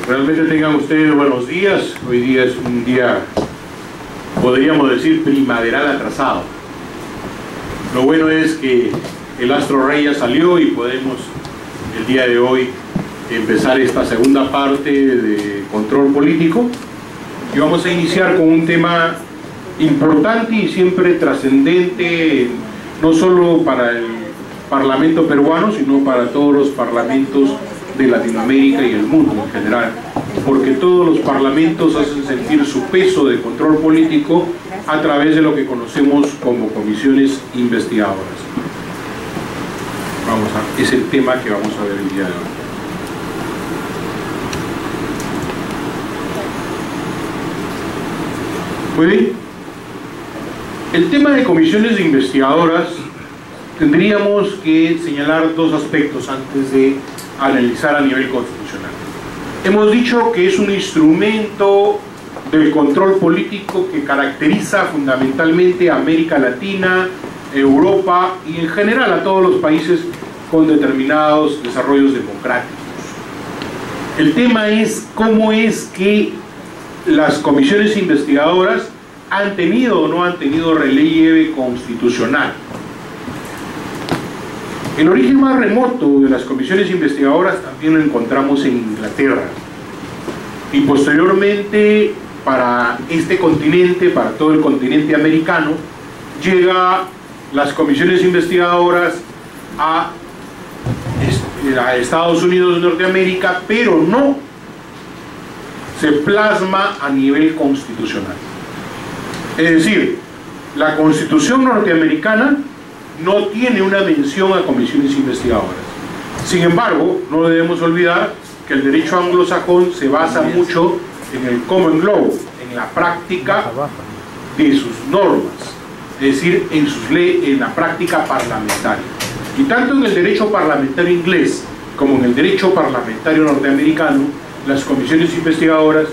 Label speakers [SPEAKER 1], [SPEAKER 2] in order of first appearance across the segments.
[SPEAKER 1] Realmente tengan ustedes buenos días. Hoy día es un día, podríamos decir, primaveral atrasado. Lo bueno es que el astro rey ya salió y podemos el día de hoy empezar esta segunda parte de control político, y vamos a iniciar con un tema importante y siempre trascendente, no solo para el Parlamento peruano, sino para todos los parlamentos de Latinoamérica y el mundo en general, porque todos los parlamentos hacen sentir su peso de control político a través de lo que conocemos como comisiones investigadoras. Es el tema que vamos a ver el día de hoy. Muy bien. El tema de comisiones investigadoras, tendríamos que señalar dos aspectos antes de analizar a nivel constitucional. Hemos dicho que es un instrumento del control político que caracteriza fundamentalmente a América Latina, Europa y en general a todos los países con determinados desarrollos democráticos. El tema es cómo es que las comisiones investigadoras han tenido o no han tenido relieve constitucional. El origen más remoto de las comisiones investigadoras también lo encontramos en Inglaterra, y posteriormente para este continente, para todo el continente americano, llega las comisiones investigadoras a Estados Unidos de Norteamérica, pero no se plasma a nivel constitucional. Es decir, la Constitución norteamericana no tiene una mención a comisiones investigadoras. Sin embargo, no debemos olvidar que el derecho anglosajón se basa mucho en el common law, en la práctica de sus normas, es decir, en la práctica parlamentaria. Y tanto en el derecho parlamentario inglés como en el derecho parlamentario norteamericano, las comisiones investigadoras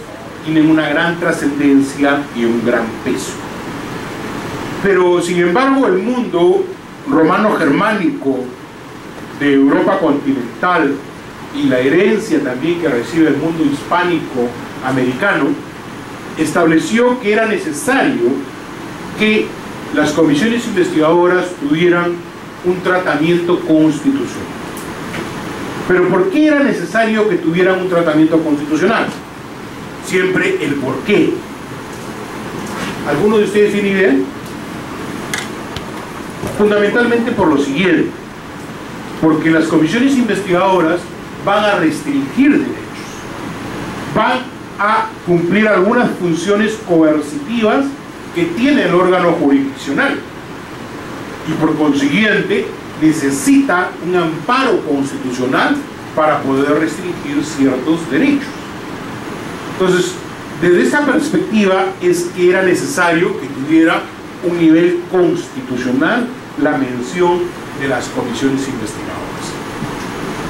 [SPEAKER 1] tienen una gran trascendencia y un gran peso. Pero sin embargo, el mundo romano-germánico de Europa continental y la herencia también que recibe el mundo hispánico-americano estableció que era necesario que las comisiones investigadoras tuvieran un tratamiento constitucional. Pero ¿por qué era necesario que tuvieran un tratamiento constitucional? Siempre el por qué. ¿Alguno de ustedes tiene idea? Fundamentalmente por lo siguiente: porque las comisiones investigadoras van a restringir derechos, van a cumplir algunas funciones coercitivas que tiene el órgano jurisdiccional, y por consiguiente necesita un amparo constitucional para poder restringir ciertos derechos. Entonces, desde esa perspectiva es que era necesario que tuviera un nivel constitucional la mención de las comisiones investigadoras.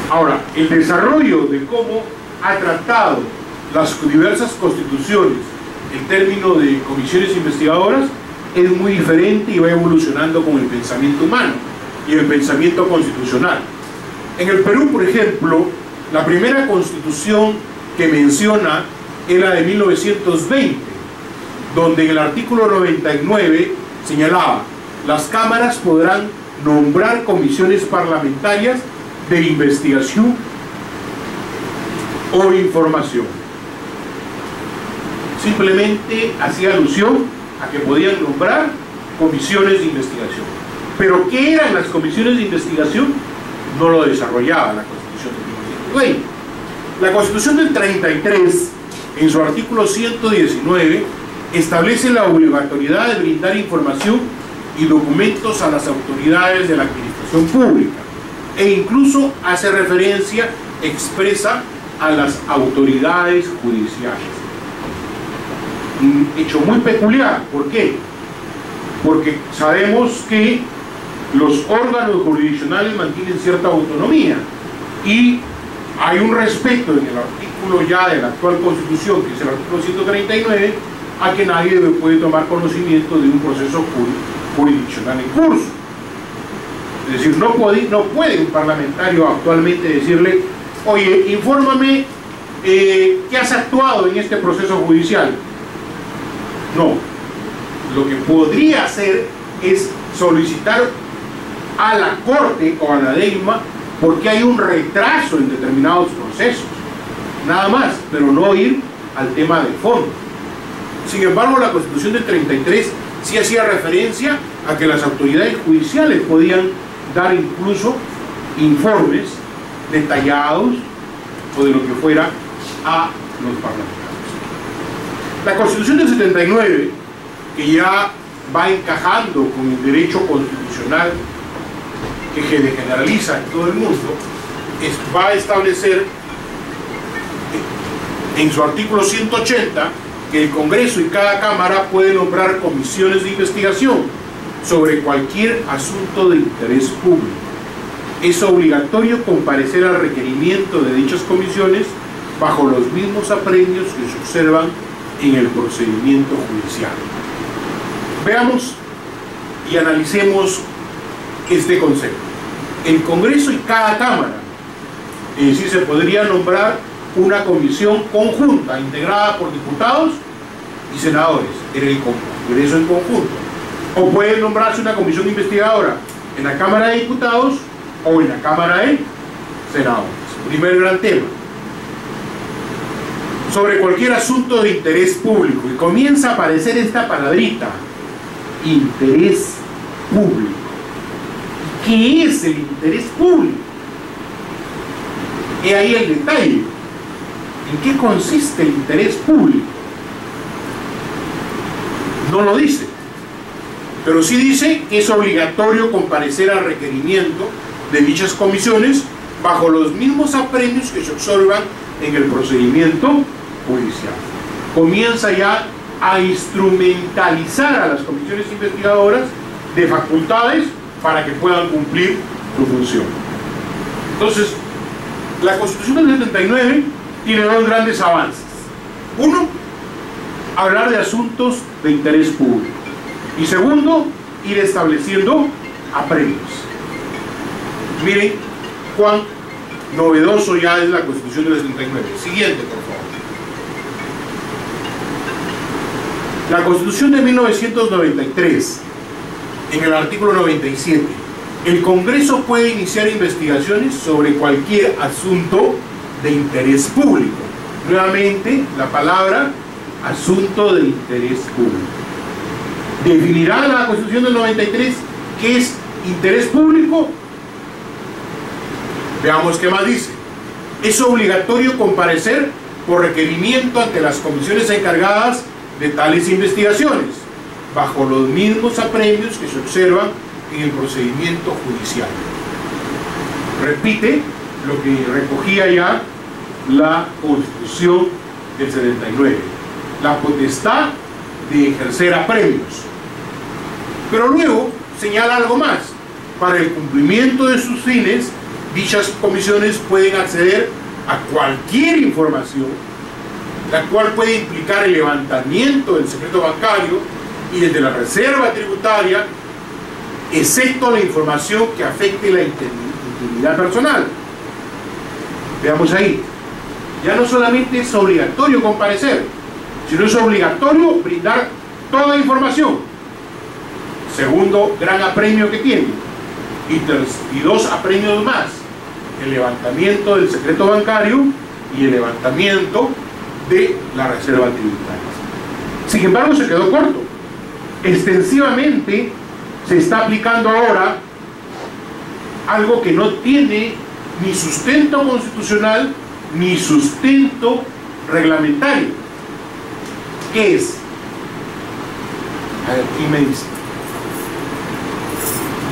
[SPEAKER 1] Ahora, el desarrollo de cómo ha tratado las diversas constituciones el término de comisiones investigadoras es muy diferente y va evolucionando con el pensamiento humano y el pensamiento constitucional. En el Perú, por ejemplo, la primera constitución que menciona es la de 1920, donde en el artículo 99 señalaba: las cámaras podrán nombrar comisiones parlamentarias de investigación o información. Simplemente hacía alusión a que podían nombrar comisiones de investigación. Pero ¿qué eran las comisiones de investigación? No lo desarrollaba la Constitución de 1920. La Constitución del 33, en su artículo 119, establece la obligatoriedad de brindar información y documentos a las autoridades de la administración pública, e incluso hace referencia expresa a las autoridades judiciales. Un hecho muy peculiar. ¿Por qué? Porque sabemos que los órganos jurisdiccionales mantienen cierta autonomía, y hay un respeto en el artículo ya de la actual Constitución, que es el artículo 139, a que nadie puede tomar conocimiento de un proceso jurisdiccional en curso. Es decir, no puede un parlamentario actualmente decirle: oye, infórmame ¿que has actuado en este proceso judicial? No. Lo que podría hacer es solicitar a la Corte o a la DEIMA porque hay un retraso en determinados procesos, nada más, pero no ir al tema de fondo. Sin embargo, la Constitución del 33 sí hacía referencia a que las autoridades judiciales podían dar incluso informes detallados o de lo que fuera a los parlamentarios. La Constitución del 79, que ya va encajando con el derecho constitucional que se generaliza en todo el mundo, va a establecer en su artículo 180 que el Congreso y cada Cámara puede nombrar comisiones de investigación sobre cualquier asunto de interés público. Es obligatorio comparecer al requerimiento de dichas comisiones bajo los mismos apremios que se observan en el procedimiento judicial. Veamos y analicemos este concepto. El Congreso y cada Cámara, es decir, se podría nombrar una comisión conjunta integrada por diputados y senadores en el Congreso en conjunto, o puede nombrarse una comisión investigadora en la Cámara de Diputados o en la Cámara de Senadores. Primer gran tema, sobre cualquier asunto de interés público, y comienza a aparecer esta palabrita, interés público. ¿Qué es el interés público? Y ahí el detalle. ¿En qué consiste el interés público? No lo dice, pero sí dice que es obligatorio comparecer al requerimiento de dichas comisiones bajo los mismos apremios que se observan en el procedimiento judicial. Comienza ya a instrumentalizar a las comisiones investigadoras de facultades para que puedan cumplir su función. Entonces, la Constitución del 79 tiene dos grandes avances. Uno, hablar de asuntos de interés público. Y segundo, ir estableciendo apremios. Miren cuán novedoso ya es la Constitución del 79. Siguiente, por favor. La Constitución de 1993, en el artículo 97, el Congreso puede iniciar investigaciones sobre cualquier asunto de interés público. Nuevamente, la palabra asunto de interés público. ¿Definirá la Constitución del 93 qué es interés público? Veamos qué más dice. Es obligatorio comparecer por requerimiento ante las comisiones encargadas de tales investigaciones, bajo los mismos apremios que se observan en el procedimiento judicial. Repite lo que recogía ya la Constitución del 79, la potestad de ejercer apremios. Pero luego señala algo más: para el cumplimiento de sus fines, dichas comisiones pueden acceder a cualquier información, la cual puede implicar el levantamiento del secreto bancario y el de la reserva tributaria, excepto la información que afecte la integridad personal. Veamos ahí. Ya no solamente es obligatorio comparecer, sino es obligatorio brindar toda información. Segundo gran apremio que tiene. Y dos apremios más: el levantamiento del secreto bancario y el levantamiento de la reserva tributaria. Sin embargo, se quedó corto. Extensivamente se está aplicando ahora algo que no tiene ni sustento constitucional ni sustento reglamentario. ¿Qué es? A ver, ¿quién me dice?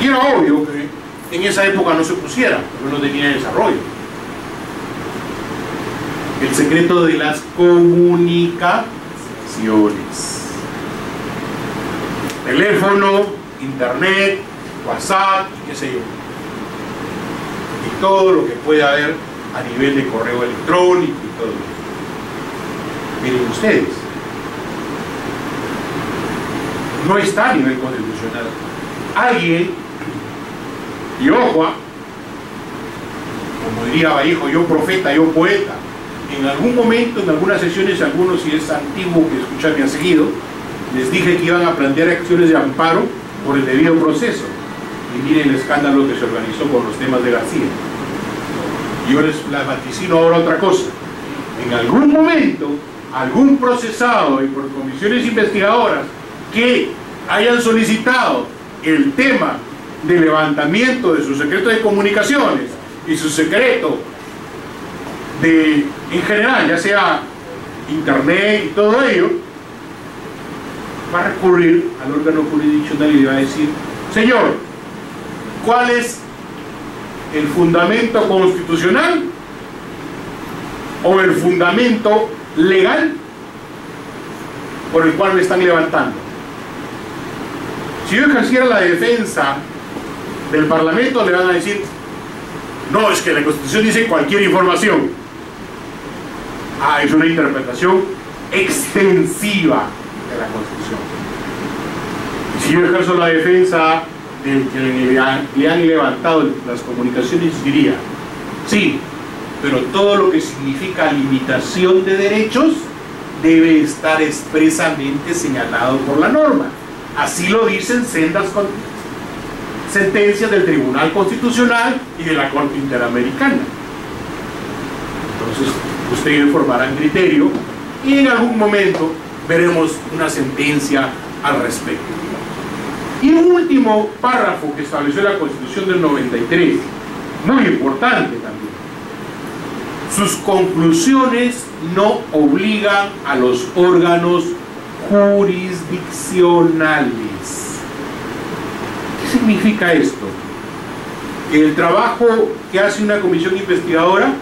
[SPEAKER 1] Y era obvio que en esa época no se pusiera, porque no tenía desarrollo. El secreto de las comunicaciones. Teléfono, internet, WhatsApp, qué sé yo. Y todo lo que pueda haber a nivel de correo electrónico y todo. Miren ustedes, no está a nivel constitucional. Alguien, y ojo, como diría Vallejo, yo profeta, yo poeta, En algún momento, en algunas sesiones, algunos, si es antiguo que escucharme ha seguido, les dije que iban a plantear acciones de amparo por el debido proceso. Y miren el escándalo que se organizó con los temas de García. Yo les vaticino ahora otra cosa. En algún momento, algún procesado y por comisiones investigadoras que hayan solicitado el tema de levantamiento de su secreto de comunicaciones y su secreto de, en general, ya sea internet y todo ello, va a recurrir al órgano jurisdiccional y le va a decir: señor, ¿cuál es el fundamento constitucional o el fundamento legal por el cual me están levantando? Si yo ejerciera la defensa del Parlamento, le van a decir: no, es que la Constitución dice cualquier información. Ah, es una interpretación extensiva de la Constitución. Si yo ejerzo la defensa del que le han levantado las comunicaciones, diría: sí, pero todo lo que significa limitación de derechos debe estar expresamente señalado por la norma. Así lo dicen sendas sentencias del Tribunal Constitucional y de la Corte Interamericana. Entonces, ustedes formarán criterio y en algún momento veremos una sentencia al respecto. Y un último párrafo que estableció la Constitución del 93, muy importante también: sus conclusiones no obligan a los órganos jurisdiccionales. ¿Qué significa esto? Que el trabajo que hace una comisión investigadora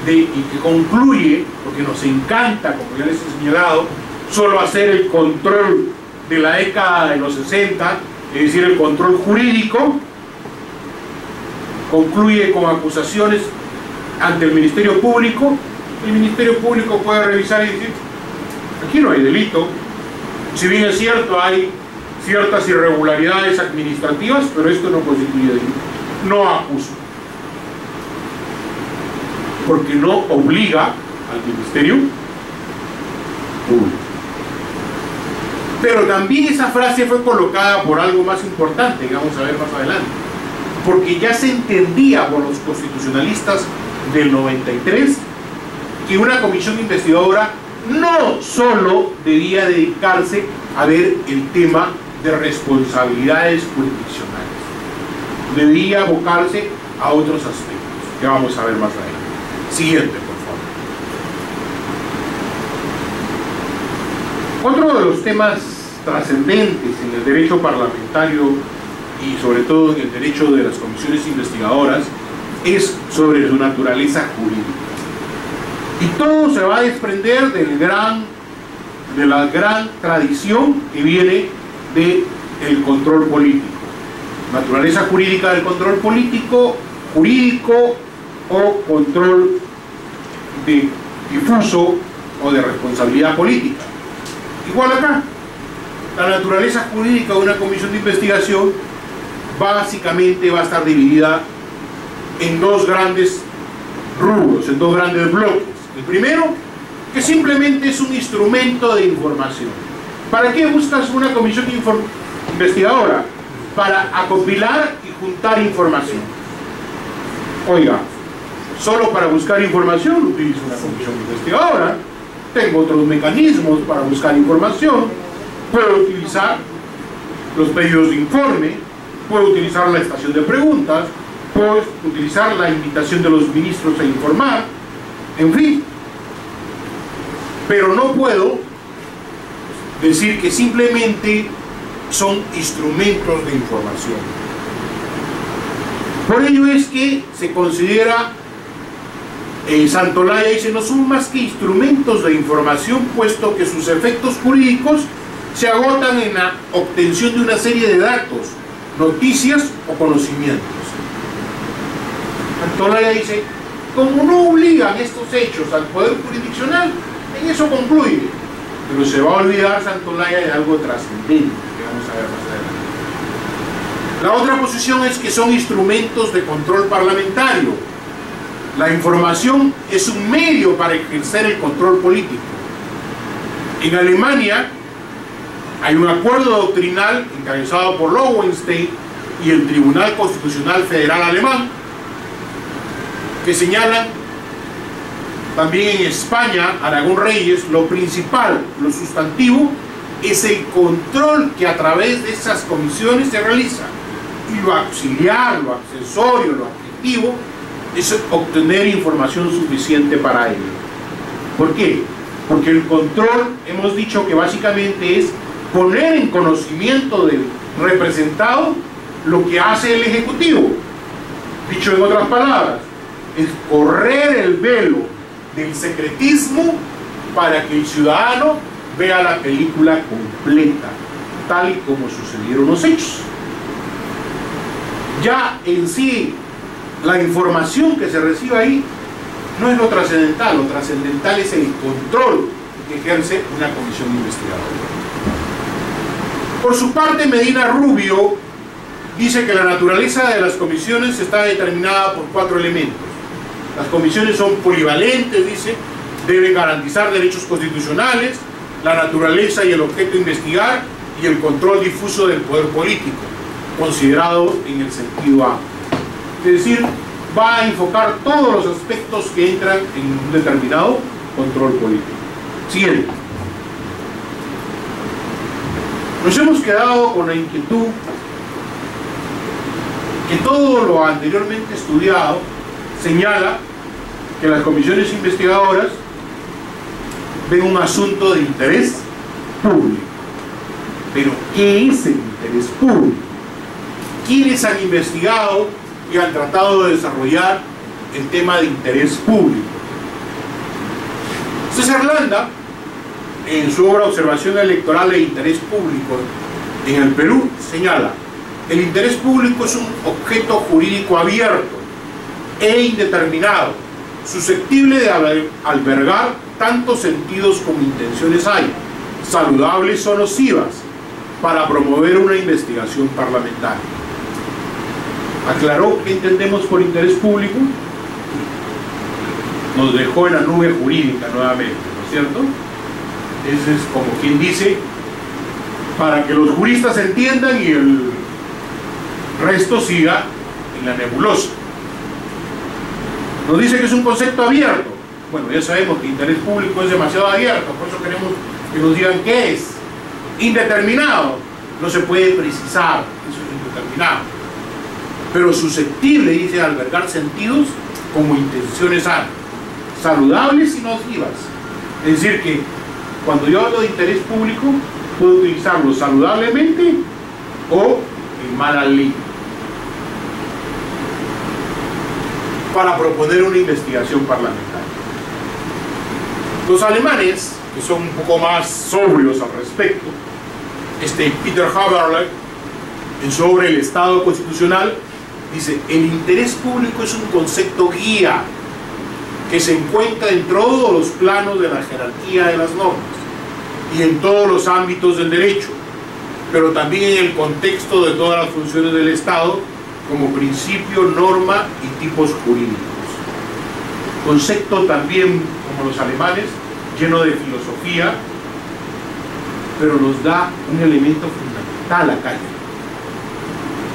[SPEAKER 1] y que concluye, porque nos encanta, como ya les he señalado, solo hacer el control de la década de los 60, es decir, el control jurídico, concluye con acusaciones ante el Ministerio Público. El Ministerio Público puede revisar y decir: aquí no hay delito, si bien es cierto hay ciertas irregularidades administrativas, pero esto no constituye delito, no acuso, porque no obliga al Ministerio Público. Pero también esa frase fue colocada por algo más importante, que vamos a ver más adelante, porque ya se entendía por los constitucionalistas del 93 que una comisión investigadora no solo debía dedicarse a ver el tema de responsabilidades jurisdiccionales, debía abocarse a otros aspectos, que vamos a ver más adelante. Siguiente, por favor. Otro de los temas trascendentes en el derecho parlamentario y sobre todo en el derecho de las comisiones investigadoras es sobre su naturaleza jurídica. Y todo se va a desprender de la gran tradición que viene del control político. Naturaleza jurídica del control político, jurídico o control difuso o de responsabilidad política. Igual acá, la naturaleza jurídica de una comisión de investigación básicamente va a estar dividida en dos grandes rubros, en dos grandes bloques. El primero, que simplemente es un instrumento de información. ¿Para qué buscas una comisión investigadora? Para acopilar y juntar información. Oiga, solo para buscar información utilizo una comisión investigadora. Tengo otros mecanismos para buscar información. Puedo utilizar los pedidos de informe, puedo utilizar la estación de preguntas, puedo utilizar la invitación de los ministros a informar, en fin. Pero no puedo decir que simplemente son instrumentos de información. Por ello es que se considera, Santolaya dice, no son más que instrumentos de información, puesto que sus efectos jurídicos se agotan en la obtención de una serie de datos, noticias o conocimientos. Santolaya dice, como no obligan estos hechos al poder jurisdiccional, en eso concluye. Pero se va a olvidar Santolaya de algo trascendente, que vamos a ver más adelante. La otra posición es que son instrumentos de control parlamentario. La información es un medio para ejercer el control político. En Alemania hay un acuerdo doctrinal encabezado por Lowenstein y el Tribunal Constitucional Federal Alemán que señalan. También en España, Aragón Reyes, lo principal, lo sustantivo, es el control que a través de esas comisiones se realiza. Y lo auxiliar, lo accesorio, lo adjetivo, es obtener información suficiente para ello. ¿Por qué? Porque el control, hemos dicho que básicamente es poner en conocimiento del representado lo que hace el Ejecutivo. Dicho en otras palabras, es correr el velo del secretismo para que el ciudadano vea la película completa, tal y como sucedieron los hechos. Ya en sí, la información que se recibe ahí no es lo trascendental es el control que ejerce una comisión investigadora. Por su parte, Medina Rubio dice que la naturaleza de las comisiones está determinada por 4 elementos. Las comisiones son polivalentes, dice, deben garantizar derechos constitucionales, la naturaleza y el objeto a investigar y el control difuso del poder político, considerado en el sentido amplio. Es decir, va a enfocar todos los aspectos que entran en un determinado control político. Siguiente. Nos hemos quedado con la inquietud que todo lo anteriormente estudiado señala que las comisiones investigadoras ven un asunto de interés público. Pero, ¿qué es el interés público? ¿Quiénes han investigado y han tratado de desarrollar el tema de interés público? César Landa, en su obra Observación Electoral e Interés Público en el Perú, señala: el interés público es un objeto jurídico abierto e indeterminado, susceptible de albergar tantos sentidos como intenciones hay, saludables o nocivas, para promover una investigación parlamentaria. ¿Aclaró qué entendemos por interés público? Nos dejó en la nube jurídica nuevamente, ¿no es cierto? Ese es como quien dice, para que los juristas entiendan y el resto siga en la nebulosa. Nos dice que es un concepto abierto. Bueno, ya sabemos que interés público es demasiado abierto, por eso queremos que nos digan qué es. Indeterminado, no se puede precisar, eso es indeterminado. Pero susceptible, dice, de albergar sentidos como intenciones sanas, saludables y nocivas. Es decir que cuando yo hablo de interés público, puedo utilizarlo saludablemente o en mala ley, para proponer una investigación parlamentaria. Los alemanes, que son un poco más sobrios al respecto, Peter Haberle, en su obra El Estado Constitucional, dice: el interés público es un concepto guía que se encuentra en todos los planos de la jerarquía de las normas y en todos los ámbitos del derecho, pero también en el contexto de todas las funciones del Estado como principio, norma y tipos jurídicos. Concepto también, como los alemanes, lleno de filosofía, pero nos da un elemento fundamental acá,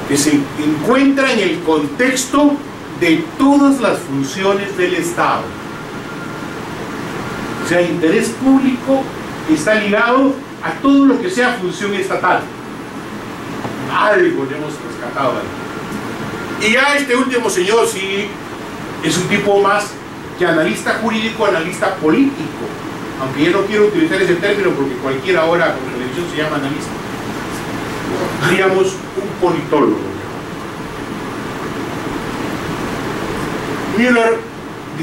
[SPEAKER 1] que se encuentra en el contexto de todas las funciones del Estado. O sea, interés público está ligado a todo lo que sea función estatal. Algo le hemos rescatado ahí. Y ya este último señor sí es un tipo más que analista jurídico, analista político, aunque yo no quiero utilizar ese término porque cualquiera ahora con televisión se llama analista. Diríamos un politólogo. Müller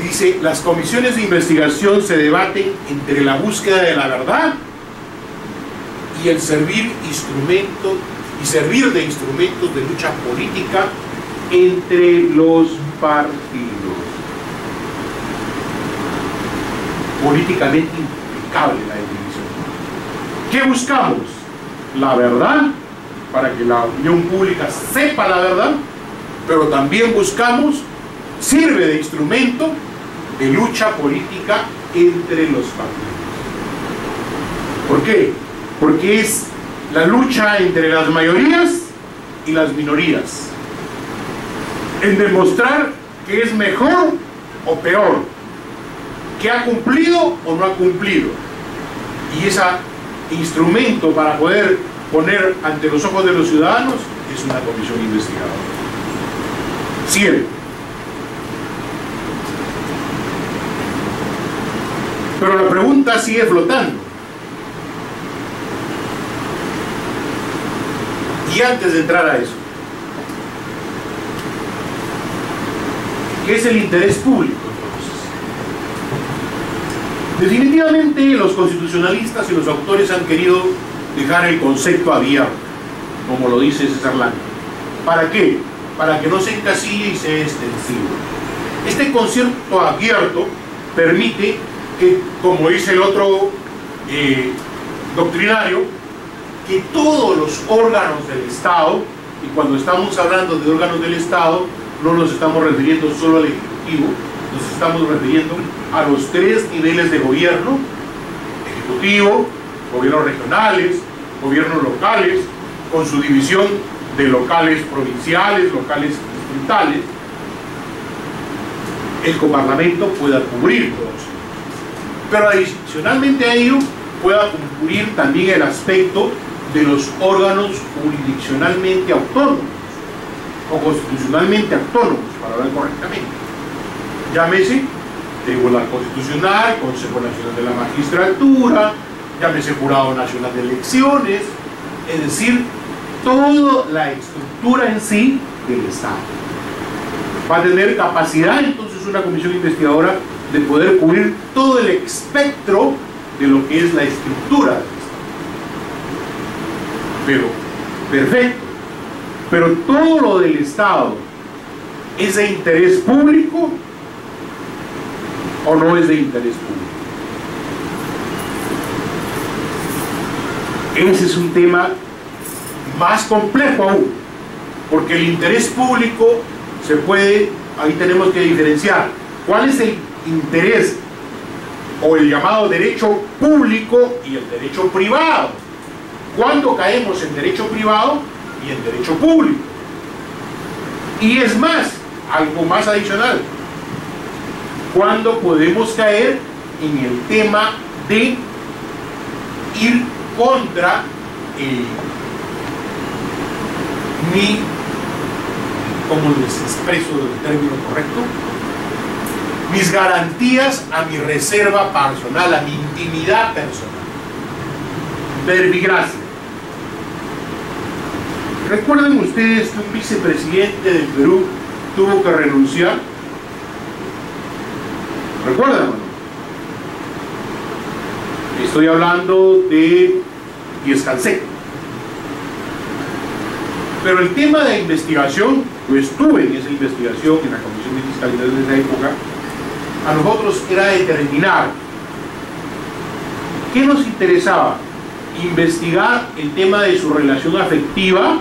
[SPEAKER 1] dice: las comisiones de investigación se debaten entre la búsqueda de la verdad y el servir de instrumentos de lucha política entre los partidos. Políticamente impecable la definición. ¿Qué buscamos? La verdad, para que la opinión pública sepa la verdad, pero también buscamos sirve de instrumento de lucha política entre los partidos. ¿Por qué? Porque es la lucha entre las mayorías y las minorías, en demostrar que es mejor o peor, que ha cumplido o no ha cumplido. Y ese instrumento para poder poner ante los ojos de los ciudadanos es una comisión investigadora. Siempre. Pero la pregunta sigue flotando. Y antes de entrar a eso, ¿qué es el interés público entonces? Definitivamente los constitucionalistas y los autores han querido dejar el concepto abierto, como lo dice César Lange. ¿Para qué? Para que no se encasille y sea extensivo. Este concepto abierto permite que, como dice el otro doctrinario, que todos los órganos del Estado, y cuando estamos hablando de órganos del Estado, no nos estamos refiriendo solo al Ejecutivo, nos estamos refiriendo a los 3 niveles de gobierno: Ejecutivo, gobiernos regionales, gobiernos locales, con su división de locales provinciales, locales distritales. El coparlamento pueda cubrir todos ellos, pero adicionalmente a ello pueda cubrir también el aspecto de los órganos jurisdiccionalmente autónomos o constitucionalmente autónomos, para hablar correctamente. Llámese Tribunal Constitucional, Consejo Nacional de la Magistratura, llámese Jurado Nacional de Elecciones, es decir, toda la estructura en sí del Estado. Va a tener capacidad entonces una comisión investigadora de poder cubrir todo el espectro de lo que es la estructura del Estado. Pero, perfecto, pero todo lo del Estado ¿es de interés público o no es de interés público? Ese es un tema más complejo aún, porque el interés público se puede, ahí tenemos que diferenciar cuál es el interés o el llamado derecho público y el derecho privado. ¿Cuándo caemos en derecho privado y en derecho público? Y es más, algo más adicional, ¿cuándo podemos caer en el tema de ir contra ¿cómo les expreso el término correcto? Mis garantías a mi reserva personal, a mi intimidad personal? Verbigracia. ¿Recuerdan ustedes que un vicepresidente del Perú tuvo que renunciar? ¿Recuerdan o no? Estoy hablando de Díez Canseco. Pero el tema de investigación, yo estuve en esa investigación en la Comisión de Fiscalidad de esa época, a nosotros era determinar qué nos interesaba: investigar el tema de su relación afectiva.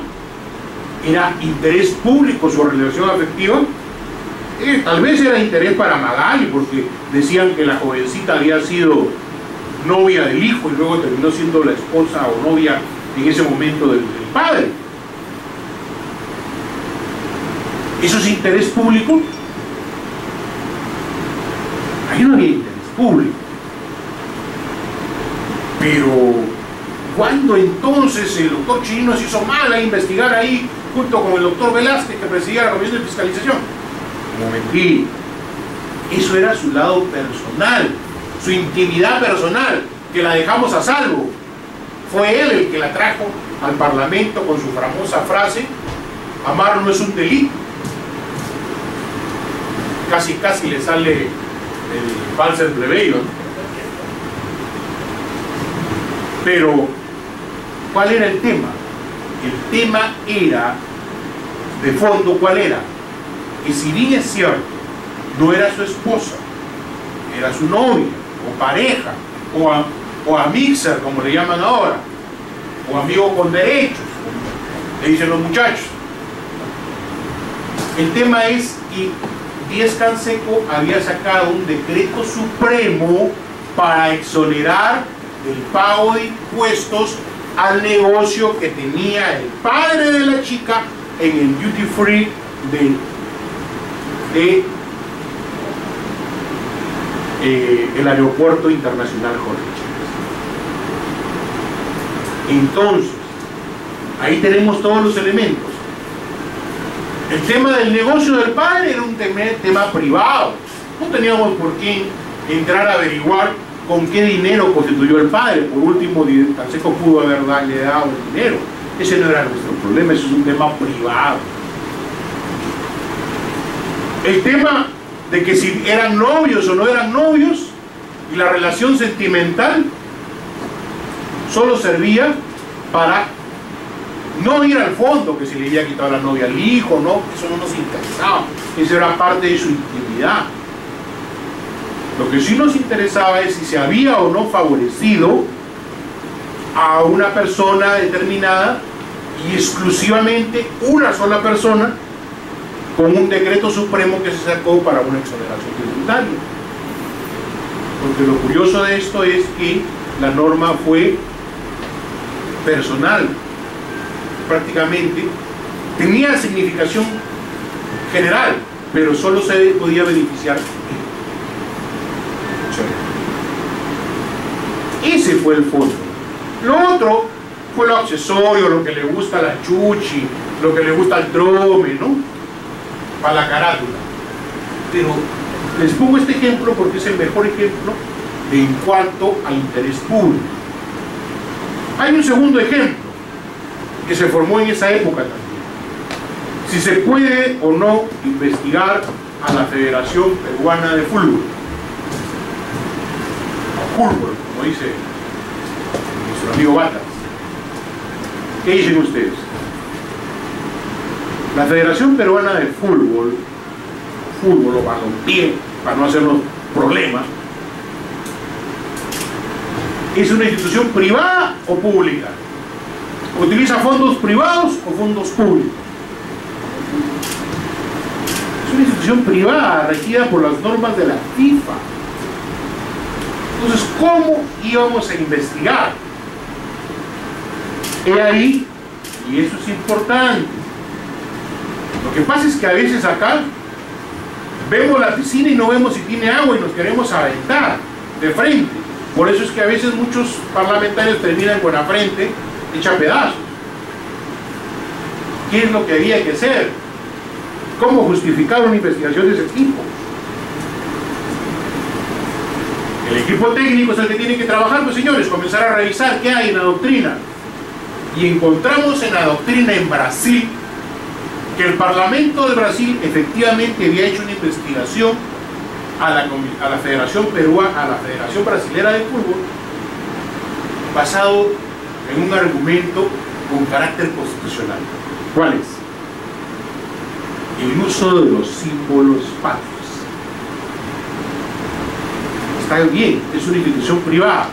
[SPEAKER 1] ¿Era interés público su relación afectiva? Tal vez era interés para Magali, porque decían que la jovencita había sido novia del hijo y luego terminó siendo la esposa o novia en ese momento del padre. ¿Eso es interés público? Ahí no había interés público. Pero ¿cuándo entonces el doctor Chirino se hizo mal a investigar ahí junto con el doctor Velázquez, que presidía la Comisión de Fiscalización? Un momentito. Eso era su lado personal, su intimidad personal, que la dejamos a salvo. Fue él el que la trajo al Parlamento con su famosa frase: amar no es un delito. Casi le sale el falso plebeyo, ¿no? Pero ¿cuál era el tema? El tema era, de fondo, ¿cuál era? Que si bien es cierto, no era su esposa, era su novia, o pareja, o amixer, como le llaman ahora, o amigo con derechos, como le dicen los muchachos. El tema es que Díaz Canseco había sacado un decreto supremo para exonerar del pago de impuestos al negocio que tenía el padre de la chica en el duty free el aeropuerto internacional Jorge Chávez. Entonces, ahí tenemos todos los elementos. El tema del negocio del padre era un tema privado. No teníamos por qué entrar a averiguar con qué dinero constituyó el padre. Por último, Canseco pudo haberle dado el dinero. Ese no era nuestro problema, eso es un tema privado. El tema de que si eran novios o no eran novios, y la relación sentimental solo servía para no ir al fondo, que si le había quitado la novia al hijo, no, eso no nos interesaba, eso era parte de su intimidad. Lo que sí nos interesaba es si se había o no favorecido a una persona determinada, y exclusivamente una sola persona, con un decreto supremo que se sacó para una exoneración tributaria. Porque lo curioso de esto es que la norma fue personal, prácticamente tenía significación general, pero solo se podía beneficiar. Ese fue el fondo. Lo otro fue lo accesorio, lo que le gusta a la chuchi, lo que le gusta al trome, ¿no? Para la carátula. Pero les pongo este ejemplo porque es el mejor ejemplo en cuanto al interés público. Hay un segundo ejemplo que se formó en esa época también. Si se puede o no investigar a la Federación Peruana de Fútbol, o fútbol, como dice nuestro amigo Batas. ¿Qué dicen ustedes? La Federación Peruana de Fútbol o balompié, para no hacernos problemas, ¿es una institución privada o pública? ¿Utiliza fondos privados o fondos públicos? Es una institución privada regida por las normas de la FIFA. Entonces, ¿cómo íbamos a investigar? He ahí, y eso es importante. Lo que pasa es que a veces acá vemos la piscina y no vemos si tiene agua y nos queremos aventar de frente. Por eso es que a veces muchos parlamentarios terminan con la frente hecha pedazos. ¿Qué es lo que había que hacer? ¿Cómo justificar una investigación de ese tipo? El equipo técnico es el que tiene que trabajar, pues señores, comenzar a revisar qué hay en la doctrina. Y encontramos en la doctrina en Brasil que el Parlamento de Brasil efectivamente había hecho una investigación a la Federación Peruana, a la Federación Brasilera de Fútbol, basado en un argumento con carácter constitucional. ¿Cuál es? El uso de los símbolos patrios. Está bien, es una institución privada,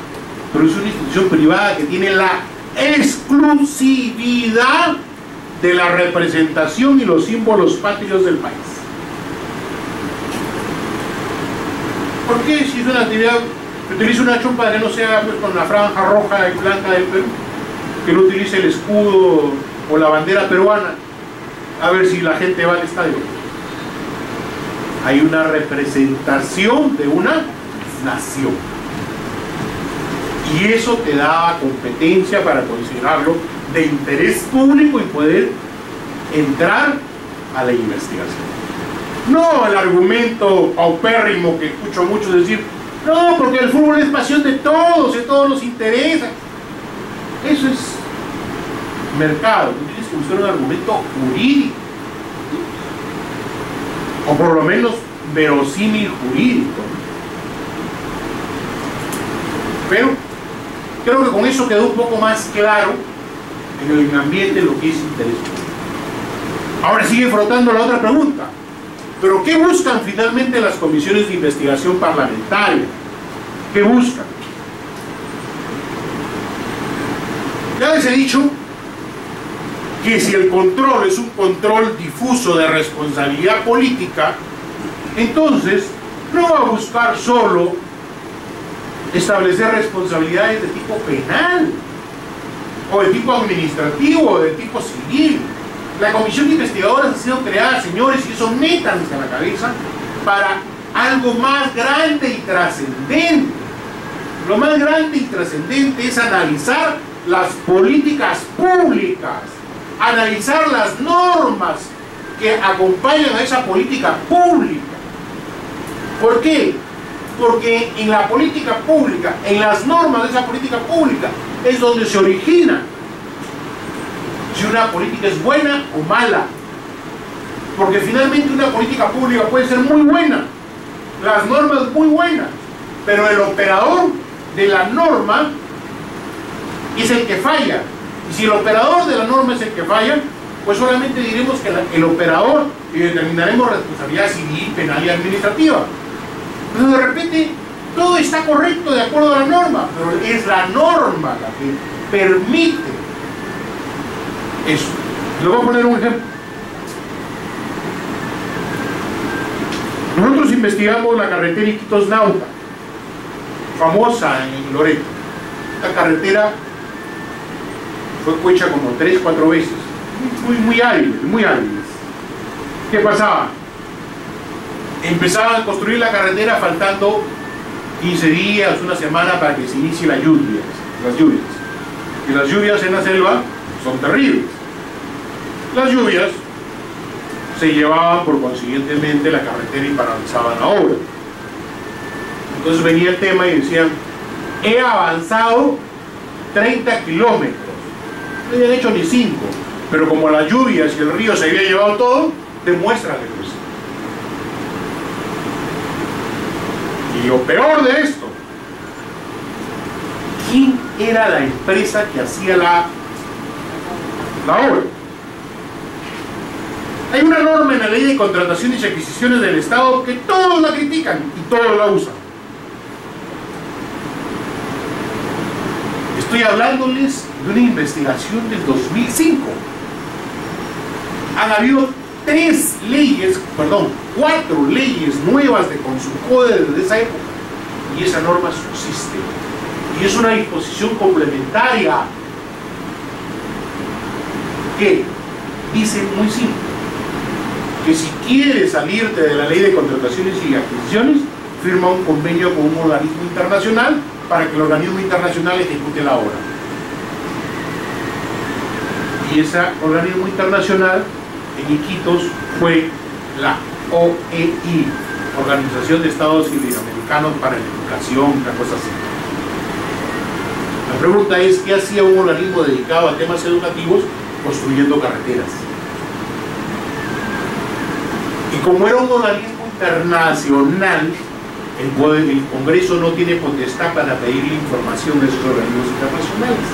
[SPEAKER 1] pero es una institución privada que tiene la exclusividad de la representación y los símbolos patrios del país. ¿Por qué si es una actividad que utiliza una chompa que no sea pues, con la franja roja y blanca del Perú, que no utilice el escudo o la bandera peruana, a ver si la gente va al estadio? Hay una representación de una nación, y eso te daba competencia para considerarlo de interés público y poder entrar a la investigación. No el argumento paupérrimo que escucho mucho decir, no, porque el fútbol es pasión de todos, y a todos nos interesa. Eso es mercado. Tú tienes que buscar un argumento jurídico, o por lo menos verosímil jurídico. Pero creo que con eso quedó un poco más claro en el ambiente lo que es interés público. Ahora sigue frotando la otra pregunta. ¿Pero qué buscan finalmente las comisiones de investigación parlamentaria? ¿Qué buscan? Ya les he dicho que si el control es un control difuso de responsabilidad política, Entonces, no va a buscar solo establecer responsabilidades de tipo penal, o de tipo administrativo, o de tipo civil. La comisión de investigadores ha sido creada, señores, y eso métanse a la cabeza, para algo más grande y trascendente. Lo más grande y trascendente es analizar las políticas públicas, analizar las normas que acompañan a esa política pública. ¿Por qué? Porque en la política pública, en las normas de esa política pública, es donde se origina si una política es buena o mala. Porque finalmente una política pública puede ser muy buena, las normas muy buenas, pero el operador de la norma es el que falla. Y si el operador de la norma es el que falla, pues solamente diremos que el operador, y determinaremos responsabilidad civil, penal y administrativa. Pero de repente todo está correcto de acuerdo a la norma, pero es la norma la que permite eso. Les voy a poner un ejemplo. Nosotros investigamos la carretera Iquitos-Nauta, famosa en Loreto. Esta carretera fue hecha como 3 o 4 veces, muy hábiles, muy hábiles. ¿Qué pasaba? Empezaban a construir la carretera faltando 15 días, una semana para que se inicie las lluvias. Y las lluvias en la selva son terribles. Las lluvias se llevaban por consiguientemente la carretera y paralizaban la obra. Entonces venía el tema y decían: he avanzado 30 kilómetros, no habían hecho ni 5, pero como las lluvias y el río se había llevado todo, demuéstrale pues. Y lo peor de esto, ¿quién era la empresa que hacía la obra? Hay una norma en la ley de contrataciones y adquisiciones del Estado que todos la critican y todos la usan. Estoy hablándoles de una investigación del 2005. Han habido 4 leyes nuevas de Consumcode desde esa época, y esa norma subsiste. Y es una disposición complementaria que dice muy simple, que si quieres salirte de la ley de contrataciones y adquisiciones, firma un convenio con un organismo internacional para que el organismo internacional ejecute la obra. Y ese organismo internacional en Iquitos fue la OEI, Organización de Estados Iberoamericanos para la Educación, una cosa así. La pregunta es: ¿qué hacía un organismo dedicado a temas educativos construyendo carreteras? Y como era un organismo internacional, el Congreso no tiene potestad para pedirle información a esos organismos internacionales,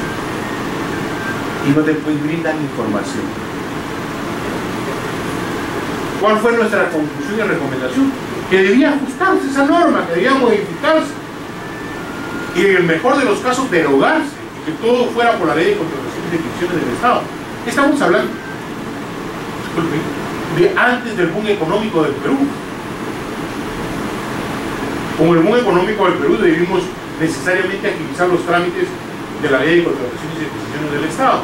[SPEAKER 1] y no te brindan información. ¿Cuál fue nuestra conclusión y recomendación? Que debía ajustarse esa norma, que debía modificarse, y en el mejor de los casos derogarse, y que todo fuera por la ley de contrataciones y adquisiciones del Estado. Estamos hablando, disculpe, de antes del boom económico del Perú. Con el boom económico del Perú debimos necesariamente agilizar los trámites de la ley de contrataciones y adquisiciones del Estado.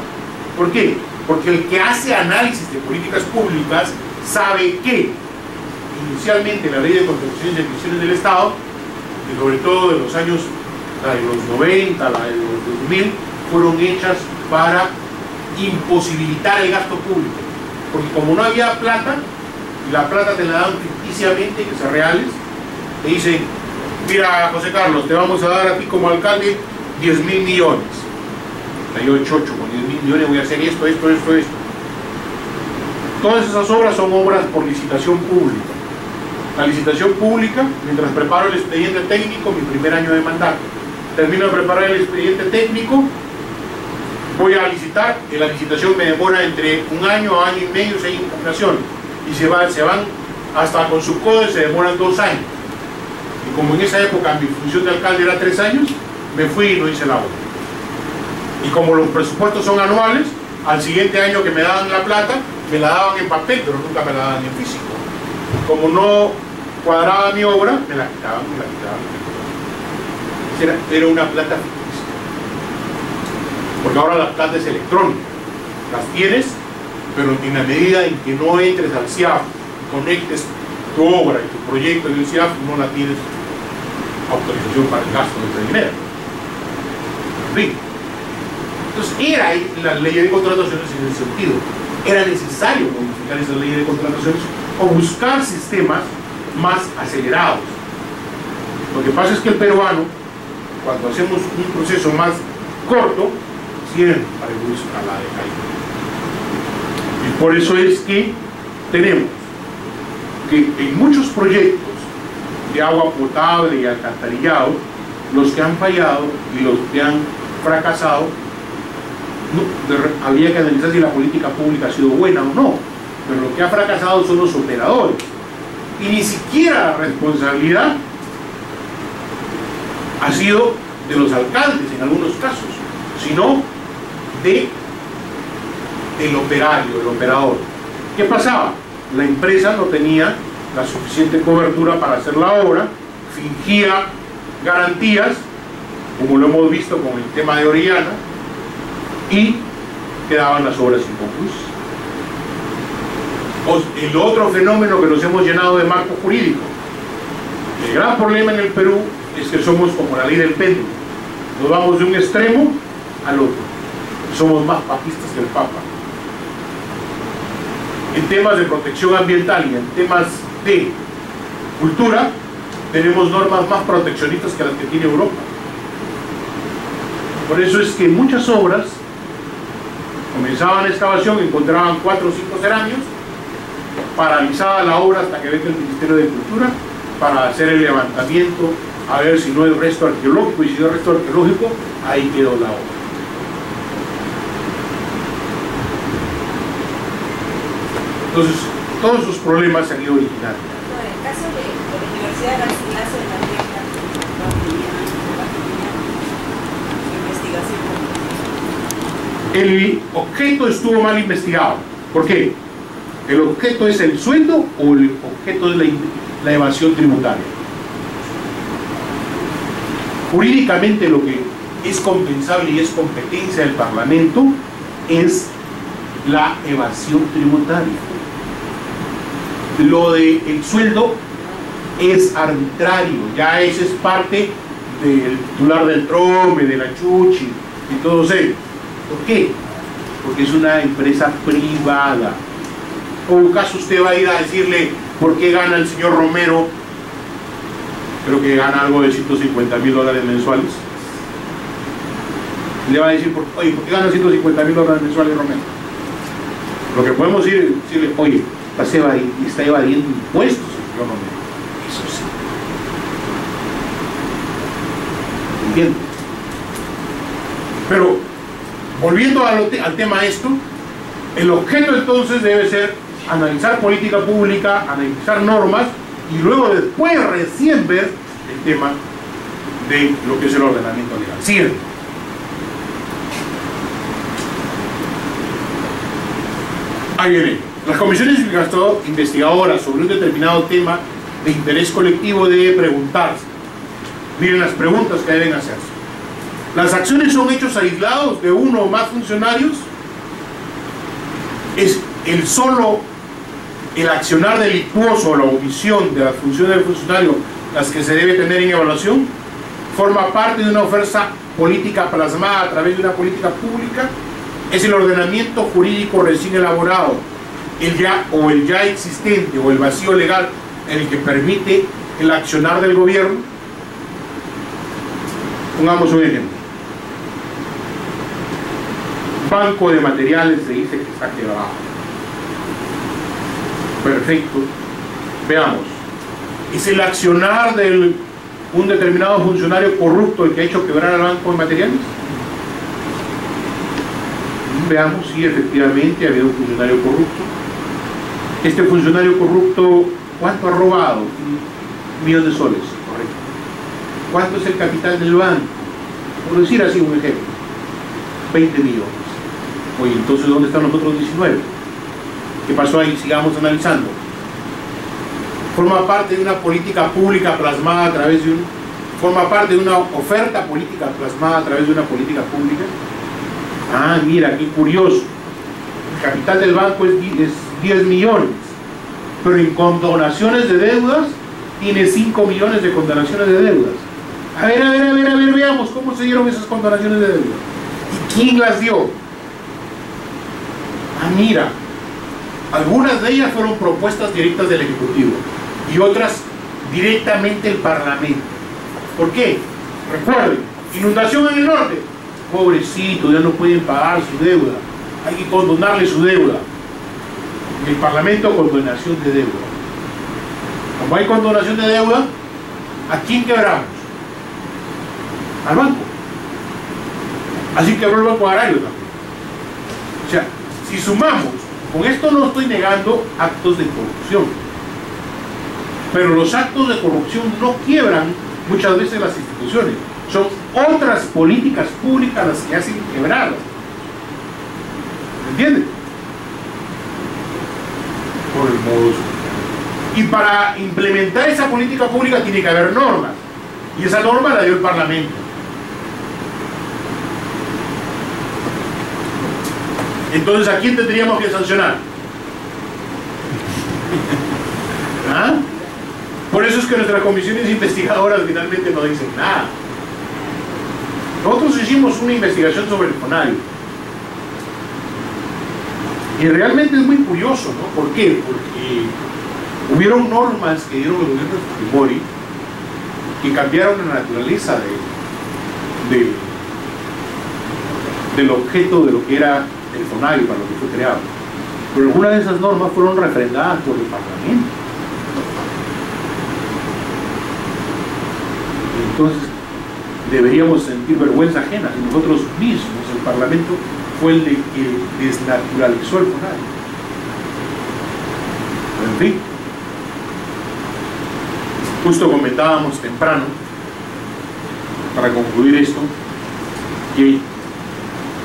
[SPEAKER 1] ¿Por qué? Porque el que hace análisis de políticas públicas sabe que inicialmente la ley de contrataciones y adquisiciones del Estado, y sobre todo de los años la de los 90, la de los 2000, fueron hechas para imposibilitar el gasto público. Porque como no había plata, y la plata te la dan ficticiamente, que son reales, te dicen: mira, José Carlos, te vamos a dar a ti como alcalde 10.000 millones. Yo chocho, con 10.000 millones voy a hacer esto. Todas esas obras son obras por licitación pública. La licitación pública, mientras preparo el expediente técnico, mi primer año de mandato, termino de preparar el expediente técnico, voy a licitar, y la licitación me demora entre 1 año a 1 año y medio si hay impugnación, y se van hasta con su CODE, se demoran 2 años. Y como en esa época mi función de alcalde era 3 años, me fui y no hice la obra. Y como los presupuestos son anuales, al siguiente año que me daban la plata, me la daban en papel, pero nunca me la daban en físico. Como cuadraba mi obra, me la quitaban. Era una plata ficticia. Porque ahora la plata es electrónica. Las tienes, pero en la medida en que no entres al CIAF, conectes tu obra y tu proyecto en el CIAF, no la tienes autorización para el gasto de ese dinero. En fin. Entonces era la ley de contrataciones en ese sentido. Era necesario modificar esa ley de contrataciones o buscar sistemas más acelerados. Lo que pasa es que el peruano, cuando hacemos un proceso más corto, siempre busca la decaída. Y por eso es que tenemos que en muchos proyectos de agua potable y alcantarillado, los que han fallado y los que han fracasado, habría que analizar si la política pública ha sido buena o no, pero lo que ha fracasado son los operadores, y ni siquiera la responsabilidad ha sido de los alcaldes en algunos casos, sino del operario, del operador. ¿Qué pasaba? La empresa no tenía la suficiente cobertura para hacer la obra, fingía garantías, como lo hemos visto con el tema de Orellana, y quedaban las obras inconclusas. El otro fenómeno que nos hemos llenado de marco jurídico. El gran problema en el Perú es que somos como la ley del péndulo. Nos vamos de un extremo al otro. Somos más papistas que el Papa. En temas de protección ambiental y en temas de cultura, tenemos normas más proteccionistas que las que tiene Europa. Por eso es que muchas obras comenzaban la excavación, encontraban 4 o 5 ceranios, paralizada la obra hasta que venga el Ministerio de Cultura para hacer el levantamiento, a ver si no hay resto arqueológico, y si no hay resto arqueológico, ahí quedó la obra. Entonces, todos esos problemas se han ido originando.
[SPEAKER 2] No, en el caso de la Universidad de Garcilaso de la Tierra, investigación.
[SPEAKER 1] El objeto estuvo mal investigado. ¿Por qué? ¿El objeto es el sueldo o el objeto es la evasión tributaria? Jurídicamente lo que es compensable y es competencia del Parlamento es la evasión tributaria. Lo del sueldo es arbitrario, ya ese es parte del titular del Trome, de la Chuchi y todos ellos. ¿Por qué? Porque es una empresa privada. ¿O acaso usted va a ir a decirle por qué gana el señor Romero? Creo que gana algo de $150.000 mensuales. Le va a decir, oye, ¿por qué gana $150.000 mensuales Romero? Lo que podemos decirle, oye, está evadiendo impuestos el señor Romero. Eso sí. ¿Entiendes? Pero, volviendo al tema esto, el objeto entonces debe ser analizar política pública, analizar normas, y luego después recién ver el tema de lo que es el ordenamiento legal. Sigue. Ahí viene. Las comisiones investigadoras sobre un determinado tema de interés colectivo deben preguntarse. Miren las preguntas que deben hacerse. ¿Las acciones son hechos aislados de uno o más funcionarios? ¿Es el accionar delictuoso o la omisión de las funciones del funcionario las que se debe tener en evaluación? ¿Forma parte de una oferta política plasmada a través de una política pública? ¿Es el ordenamiento jurídico recién elaborado, el ya existente o el vacío legal el que permite el accionar del gobierno? Pongamos un ejemplo. Banco de materiales se dice que está quebrado. Perfecto. Veamos. ¿Es el accionar de un determinado funcionario corrupto el que ha hecho quebrar al banco de materiales? Veamos si efectivamente ha habido un funcionario corrupto. Este funcionario corrupto, ¿cuánto ha robado? 1 millón de soles, correcto. ¿Cuánto es el capital del banco? Por decir así un ejemplo, 20 millones. Oye, entonces ¿dónde están los otros 19? ¿Qué pasó ahí? Sigamos analizando. forma parte de una política pública plasmada a través de forma parte de una oferta política plasmada a través de una política pública. Ah, mira, qué curioso. El capital del banco es 10 millones, pero en condonaciones de deudas tiene 5 millones de condonaciones de deudas. A ver, veamos cómo se dieron esas condonaciones de deuda. ¿Y quién las dio? Ah, mira, algunas de ellas fueron propuestas directas del Ejecutivo y otras directamente del Parlamento. ¿Por qué? Recuerden, inundación en el norte. Pobrecito, ya no pueden pagar su deuda. Hay que condonarle su deuda. En el Parlamento, condonación de deuda. Como hay condonación de deuda, ¿a quién quebramos? Al banco. Así quebró el Banco Agrario también. O sea, si sumamos, con esto no estoy negando actos de corrupción, pero los actos de corrupción no quiebran muchas veces las instituciones, son otras políticas públicas las que hacen quebrar. ¿Me entienden? Por el modo. Y para implementar esa política pública tiene que haber normas, y esa norma la dio el Parlamento. Entonces, ¿a quién tendríamos que sancionar? ¿Ah? Por eso es que nuestras comisiones investigadoras finalmente no dicen nada. Nosotros hicimos una investigación sobre el FONAVI y realmente es muy curioso, ¿no? ¿Por qué? Porque hubieron normas que dieron el gobierno de Fujimori que cambiaron la naturaleza del objeto de lo que era el FONAVI, para lo que fue creado. Pero algunas de esas normas fueron refrendadas por el Parlamento. Entonces deberíamos sentir vergüenza ajena si nosotros mismos, el Parlamento, fue el que desnaturalizó el FONAVI. En fin, justo comentábamos temprano, para concluir esto, que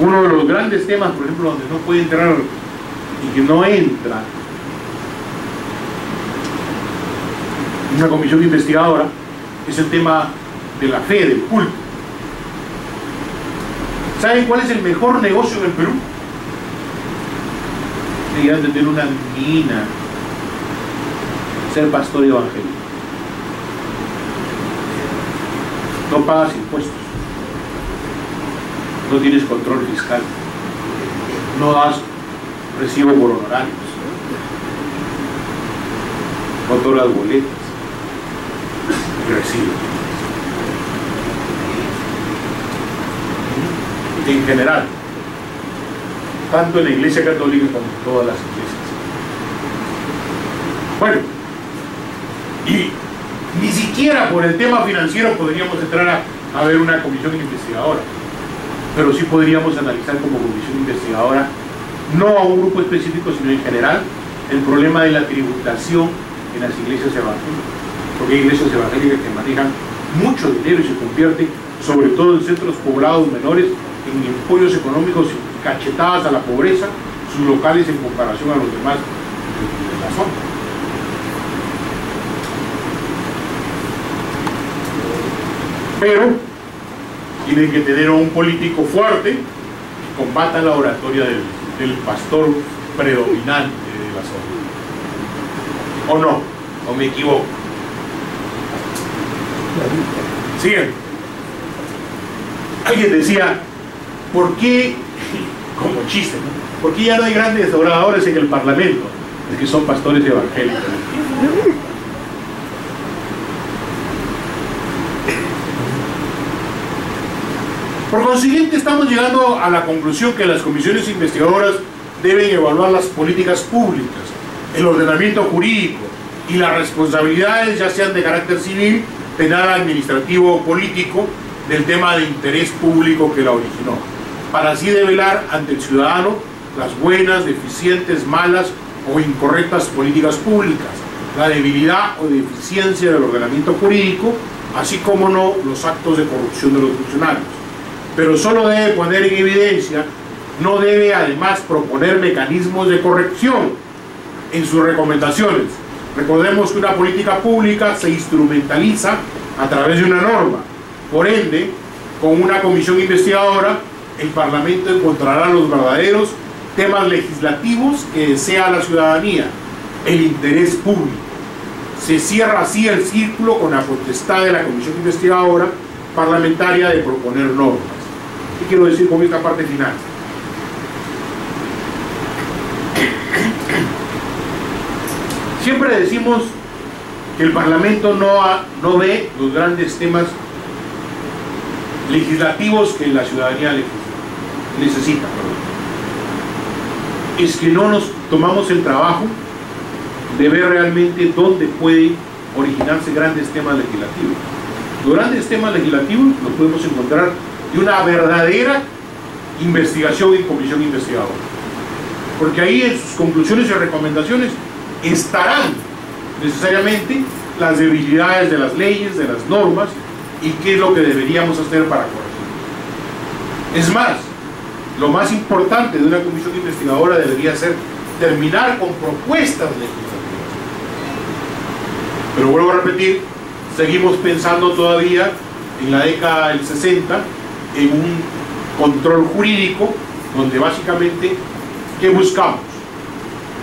[SPEAKER 1] uno de los grandes temas, por ejemplo, donde no puede entrar y que no entra una comisión investigadora, es el tema de la fe, del culto. ¿Saben cuál es el mejor negocio en el Perú? Deberían de tener una mina, ser pastor evangélico. No pagas impuestos, no tienes control fiscal, no das recibo por honorarios, no otorgas boletas y recibes. En general, tanto en la Iglesia Católica como en todas las iglesias. Bueno, y ni siquiera por el tema financiero podríamos entrar a ver una comisión investigadora, pero sí podríamos analizar como comisión investigadora, no a un grupo específico, sino en general, el problema de la tributación en las iglesias evangélicas, porque hay iglesias evangélicas que manejan mucho dinero y se convierten, sobre todo en centros poblados menores, en empollos económicos y cachetadas a la pobreza, sus locales en comparación a los demás de la zona. Pero tienen que tener a un político fuerte que combata la oratoria del pastor predominante de la zona. ¿O no? ¿O me equivoco? Siguen. Alguien decía, ¿por qué, como chiste, ¿no? ¿Por qué ya no hay grandes oradores en el Parlamento? Es que son pastores evangélicos. Por consiguiente, estamos llegando a la conclusión que las comisiones investigadoras deben evaluar las políticas públicas, el ordenamiento jurídico y las responsabilidades, ya sean de carácter civil, penal, administrativo o político, del tema de interés público que la originó, para así develar ante el ciudadano las buenas, deficientes, malas o incorrectas políticas públicas, la debilidad o deficiencia del ordenamiento jurídico, así como no los actos de corrupción de los funcionarios. Pero solo debe poner en evidencia, no debe además proponer mecanismos de corrección en sus recomendaciones, Recordemos que una política pública se instrumentaliza a través de una norma. Por ende, con una comisión investigadora, el Parlamento encontrará los verdaderos temas legislativos que desea la ciudadanía, el interés público. Se cierra así el círculo con la potestad de la comisión investigadora parlamentaria de proponer normas. ¿Qué quiero decir con esta parte final? Siempre decimos que el Parlamento no ve los grandes temas legislativos que la ciudadanía necesita. Es que no nos tomamos el trabajo de ver realmente dónde pueden originarse grandes temas legislativos. Los grandes temas legislativos los podemos encontrar de una verdadera investigación y comisión investigadora, porque ahí en sus conclusiones y recomendaciones estarán necesariamente las debilidades de las leyes, de las normas, y qué es lo que deberíamos hacer para corregir. Es más, lo más importante de una comisión investigadora debería ser terminar con propuestas legislativas. Pero vuelvo a repetir, seguimos pensando todavía en la década del 60 en un control jurídico donde básicamente, ¿qué buscamos?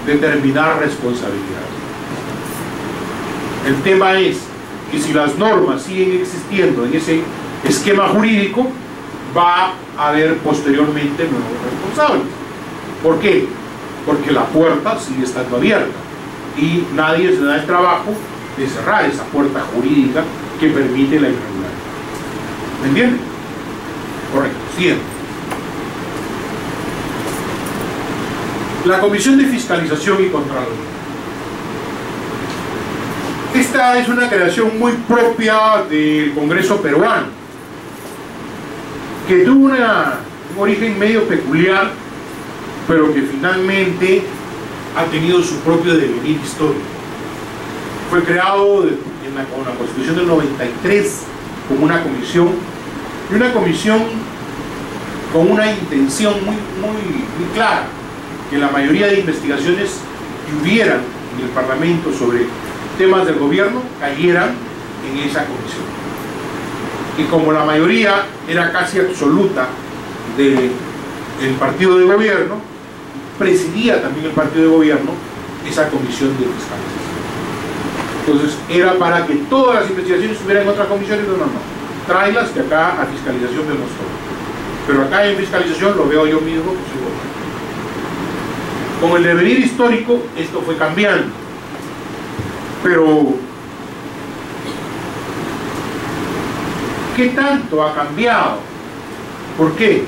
[SPEAKER 1] Determinar responsabilidades. El tema es que si las normas siguen existiendo en ese esquema jurídico, va a haber posteriormente nuevos responsables. ¿Por qué? Porque la puerta sigue estando abierta y nadie se da el trabajo de cerrar esa puerta jurídica que permite la irregularidad. ¿Me entienden? Correcto, siguiente. La Comisión de Fiscalización y Contraloría. Esta es una creación muy propia del Congreso peruano, que tuvo un origen medio peculiar, pero que finalmente ha tenido su propio devenir histórico. Fue creado con la Constitución del 93 como una comisión, y una comisión con una intención muy clara, que la mayoría de investigaciones que hubieran en el Parlamento sobre temas del gobierno cayeran en esa comisión. Y como la mayoría era casi absoluta del partido de gobierno, presidía también el partido de gobierno esa comisión de fiscalización. Entonces era para que todas las investigaciones estuvieran en otras comisiones. No, tráelas, que acá a fiscalización vemos todo. Pero acá en fiscalización lo veo yo mismo, pues, con el devenir histórico esto fue cambiando, pero ¿qué tanto ha cambiado? ¿Por qué?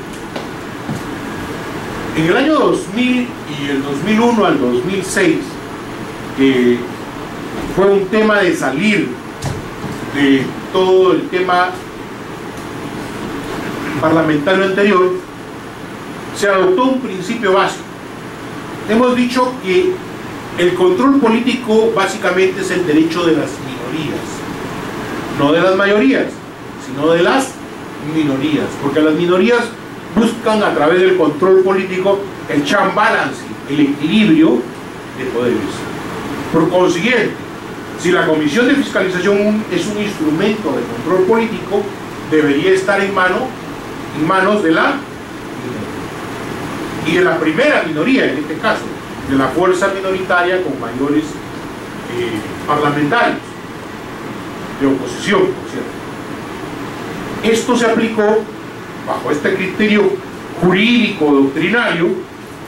[SPEAKER 1] En el año 2000 y el 2001 al 2006, que fue un tema de salir de todo el tema parlamentario anterior, se adoptó un principio básico. Hemos dicho que el control político básicamente es el derecho de las minorías, no de las mayorías, sino de las minorías, porque las minorías buscan a través del control político el check and balance, el equilibrio de poderes. Por consiguiente, si la Comisión de Fiscalización es un instrumento de control político, debería estar en manos de la minoría. Y de la primera minoría, en este caso, de la fuerza minoritaria con mayores parlamentarios de oposición, por cierto. Esto se aplicó bajo este criterio jurídico doctrinario,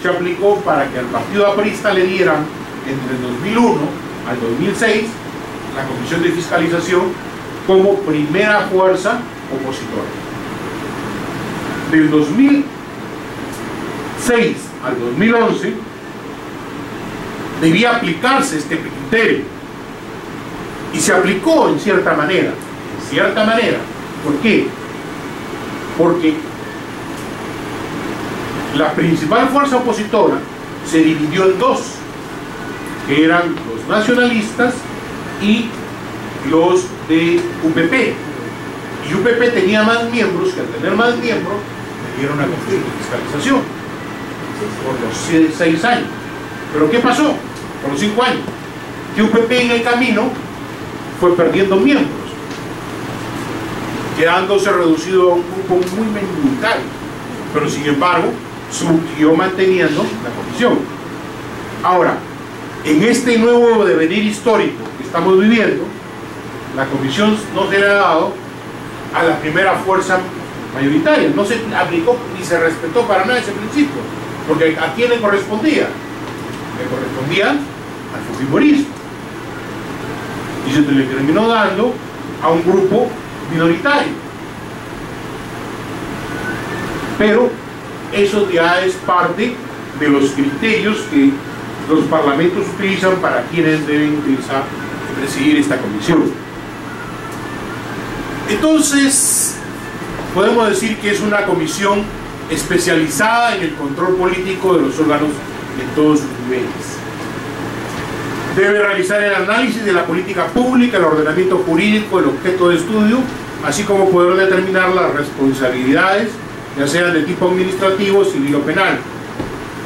[SPEAKER 1] se aplicó para que al partido aprista le dieran entre el 2001 al 2006 la Comisión de Fiscalización como primera fuerza opositora. Del 2006 al 2011 debía aplicarse este criterio y se aplicó en cierta manera. ¿Por qué? Porque la principal fuerza opositora se dividió en dos, que eran los nacionalistas y los de UPP. Y UPP tenía más miembros, que al tener más miembros le dieron a Comisión de Fiscalización por los 6 años. ¿Pero qué pasó? Por los 5 años. que UPP en el camino fue perdiendo miembros, quedándose reducido a un grupo muy minoritario, pero sin embargo siguió manteniendo la comisión. Ahora, en este nuevo devenir histórico que estamos viviendo, la comisión no se le ha dado a la primera fuerza mayoritaria, no se aplicó ni se respetó para nada ese principio, porque ¿a quién le correspondía? Le correspondía al fujimorismo, y se le terminó dando a un grupo minoritario. Pero eso ya es parte de los criterios que los parlamentos utilizan para quienes deben utilizar y presidir esta comisión. Entonces, podemos decir que es una comisión especializada en el control político de los órganos en todos sus niveles. Debe realizar el análisis de la política pública, el ordenamiento jurídico, el objeto de estudio, así como poder determinar las responsabilidades, ya sean de tipo administrativo, civil o penal,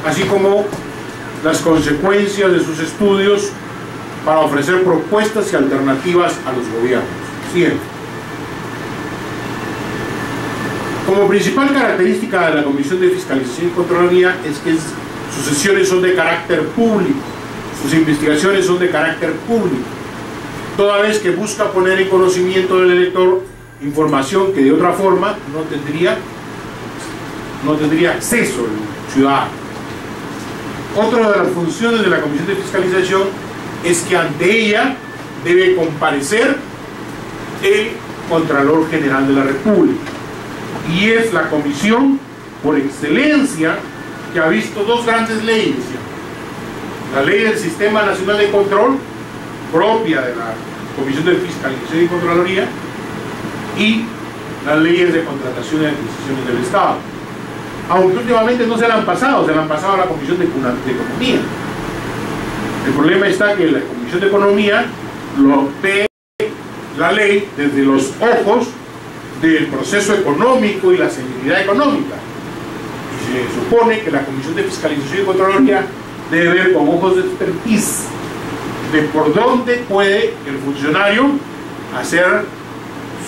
[SPEAKER 1] así como las consecuencias de sus estudios para ofrecer propuestas y alternativas a los gobiernos. Siguiente. Como principal característica de la Comisión de Fiscalización y Contraloría es que sus sesiones son de carácter público, sus investigaciones son de carácter público, toda vez que busca poner en conocimiento del elector información que de otra forma no tendría acceso el ciudadano. Otra de las funciones de la Comisión de Fiscalización es que ante ella debe comparecer el Contralor General de la República, y es la comisión por excelencia que ha visto dos grandes leyes: la ley del Sistema Nacional de Control, propia de la Comisión de Fiscalización y Contraloría, y las leyes de contratación y adquisiciones del Estado, aunque últimamente no se la han pasado, se la han pasado a la Comisión de Economía. El problema está que la Comisión de Economía lo ve la ley desde los ojos del proceso económico y la seguridad económica, y se supone que la Comisión de Fiscalización y Contraloría debe ver con ojos de expertise de por dónde puede el funcionario hacer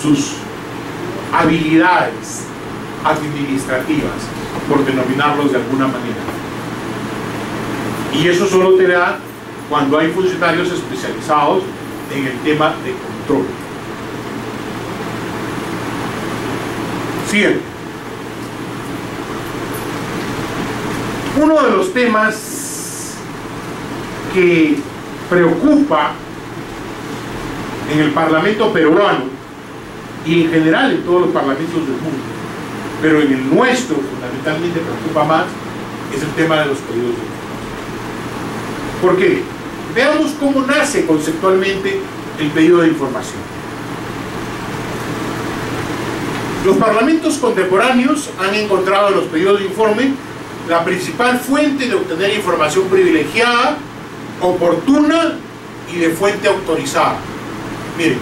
[SPEAKER 1] sus habilidades administrativas, por denominarlos de alguna manera, y eso solo te da cuando hay funcionarios especializados en el tema de control. Siguiente. Uno de los temas que preocupa en el Parlamento peruano y en general en todos los parlamentos del mundo, pero en el nuestro fundamentalmente preocupa más, es el tema de los pedidos de información. ¿Por qué? Veamos cómo nace conceptualmente el pedido de información. Los parlamentos contemporáneos han encontrado en los pedidos de informe la principal fuente de obtener información privilegiada, oportuna y de fuente autorizada. Miren,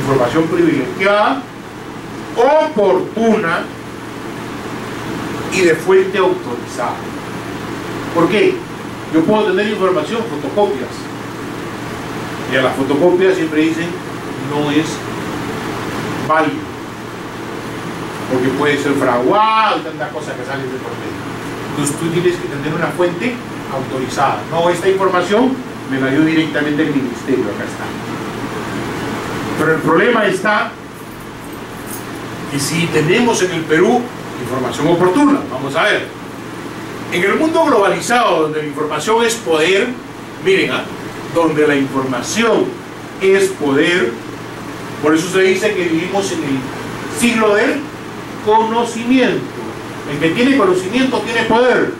[SPEAKER 1] información privilegiada, oportuna y de fuente autorizada. ¿Por qué? Yo puedo tener información, fotocopias, y a la fotocopia siempre dicen no es válido, porque puede ser fraguado y tantas cosas que salen de por medio. Entonces tú tienes que tener una fuente autorizada. No, esta información me la dio directamente el ministerio, acá está. Pero el problema está que si tenemos en el Perú información oportuna, vamos a ver, en el mundo globalizado donde la información es poder, miren, donde la información es poder, por eso se dice que vivimos en el siglo del conocimiento. El que tiene conocimiento tiene poder.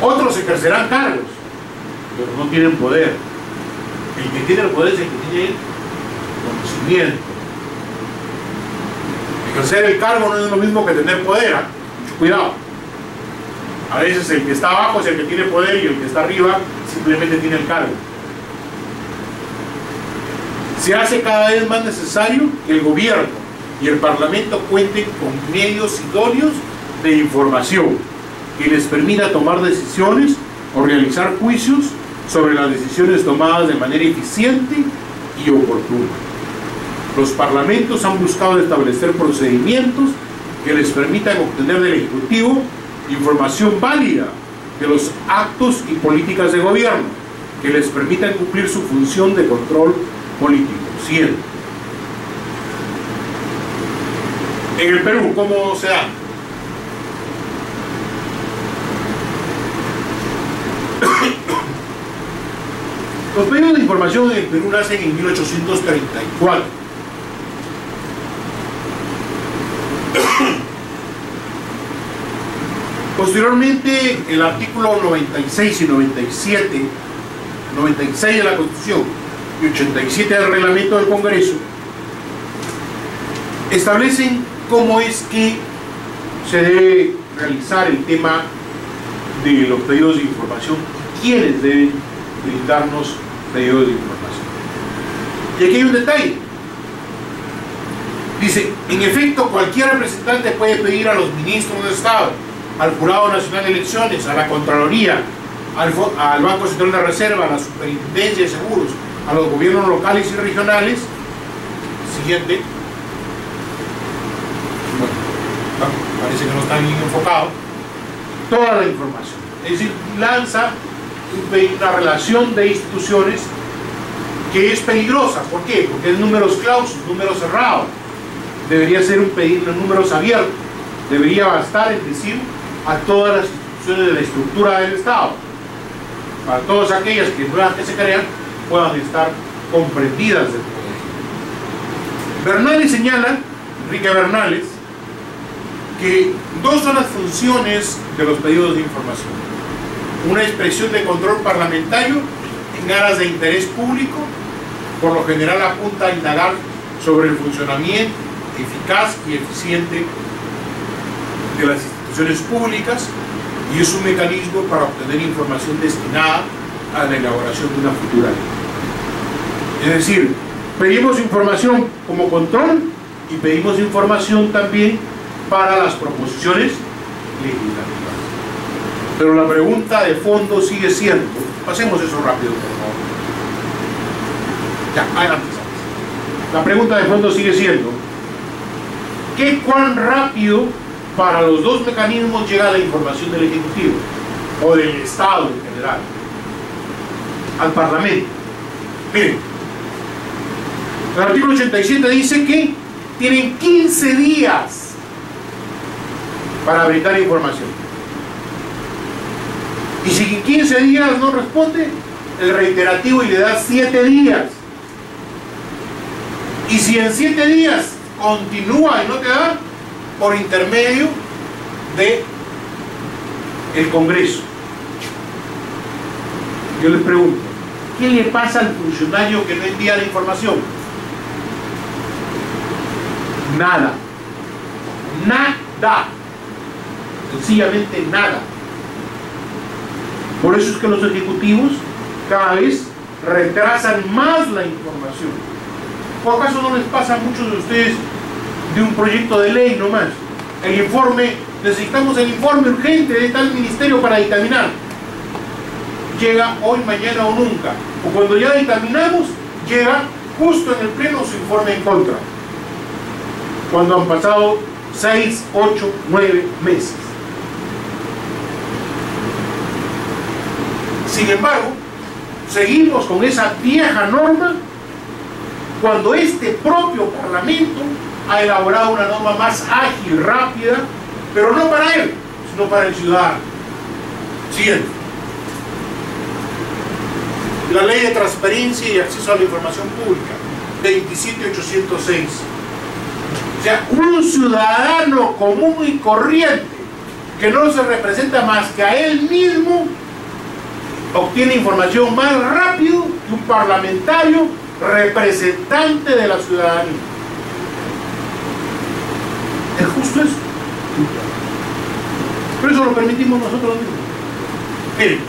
[SPEAKER 1] Otros ejercerán cargos, pero no tienen poder. El que tiene el poder es el que tiene el conocimiento. Ejercer el cargo no es lo mismo que tener poder, ¿eh? Mucho cuidado. A veces el que está abajo es el que tiene poder y el que está arriba simplemente tiene el cargo. Se hace cada vez más necesario que el gobierno y el Parlamento cuenten con medios idóneos de información que les permita tomar decisiones o realizar juicios sobre las decisiones tomadas de manera eficiente y oportuna. Los parlamentos han buscado establecer procedimientos que les permitan obtener del Ejecutivo información válida de los actos y políticas de gobierno, que les permitan cumplir su función de control político. Siguiente. En el Perú, ¿cómo se da? Los pedidos de información en el Perú nacen en 1834. Posteriormente, el artículo 96 y 97, 96 de la Constitución y 87 del Reglamento del Congreso, establecen cómo es que se debe realizar el tema de los pedidos de información y quiénes deben brindarnos pedidos de información. Y aquí hay un detalle. Dice, en efecto, cualquier representante puede pedir a los ministros de Estado, al Jurado Nacional de Elecciones, a la Contraloría, al Banco Central de Reserva, a la Superintendencia de Seguros, a los gobiernos locales y regionales. Siguiente. Bueno, parece que no está bien enfocado. Toda la información. Es decir, lanza una relación de instituciones que es peligrosa. ¿Por qué? Porque es números clausus, números cerrados. Debería ser un pedido en números abiertos. Debería bastar en decir a todas las instituciones de la estructura del Estado, para todas aquellas que nuevas que se crean puedan estar comprendidas del poder. Bernales señala, Enrique Bernales, que dos son las funciones de los pedidos de información: una expresión de control parlamentario en aras de interés público, por lo general apunta a indagar sobre el funcionamiento eficaz y eficiente de las instituciones públicas, y es un mecanismo para obtener información destinada a la elaboración de una futura ley. Es decir, pedimos información como control y pedimos información también para las proposiciones legislativas. Pero la pregunta de fondo sigue siendo, pasemos eso rápido por favor. Ya, adelante. La pregunta de fondo sigue siendo, ¿qué cuán rápido para los dos mecanismos llega la información del Ejecutivo o del Estado en general al Parlamento? Miren, el artículo 87 dice que tienen 15 días para brindar información, y si en 15 días no responde, el reiterativo y le da 7 días, y si en 7 días continúa y no te da, por intermedio de el Congreso. Yo les pregunto, ¿qué le pasa al funcionario que no envía la información? Nada. Nada. Sencillamente nada. Por eso es que los ejecutivos cada vez retrasan más la información. ¿O acaso no les pasa a muchos de ustedes de un proyecto de ley nomás? El informe, necesitamos el informe urgente de tal ministerio para dictaminar. Llega hoy, mañana o nunca. O cuando ya dictaminamos, llega justo en el pleno su informe en contra. Cuando han pasado 6, 8, 9 meses. Sin embargo, seguimos con esa vieja norma cuando este propio Parlamento ha elaborado una norma más ágil, rápida, pero no para él, sino para el ciudadano. Siguiente. La Ley de Transparencia y Acceso a la Información Pública, 27806. O sea, un ciudadano común y corriente que no se representa más que a él mismo obtiene información más rápido que un parlamentario representante de la ciudadanía. ¿Es justo eso? Pero eso lo permitimos nosotros mismos. Miren,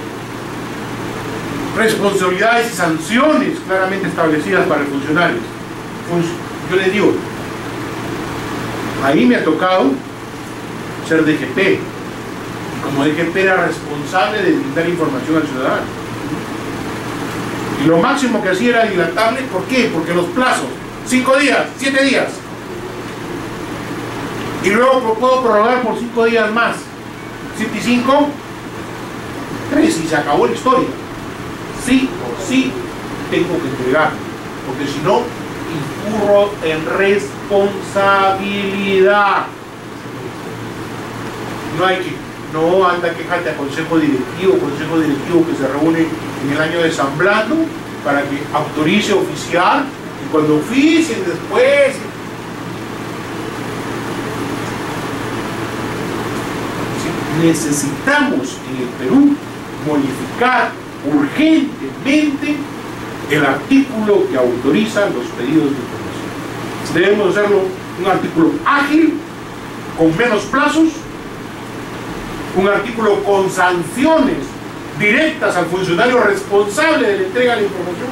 [SPEAKER 1] responsabilidades y sanciones claramente establecidas para el funcionario. Yo les digo, ahí me ha tocado ser DGP, y como DGP era responsable de brindar información al ciudadano. Y lo máximo que hacía era dilatarle. ¿Por qué? Porque los plazos, 5 días, 7 días. Y luego puedo prorrogar por 5 días más. 7 y 5, 3, y se acabó la historia. Sí o sí tengo que entregar, porque si no, incurro en responsabilidad. No anda quejarte a consejo directivo que se reúne en el año de San Blando para que autorice oficiar, y cuando oficien después. Necesitamos en el Perú modificar urgentemente el artículo que autoriza los pedidos de información. Debemos hacerlo un artículo ágil, con menos plazos, un artículo con sanciones directas al funcionario responsable de la entrega de la información.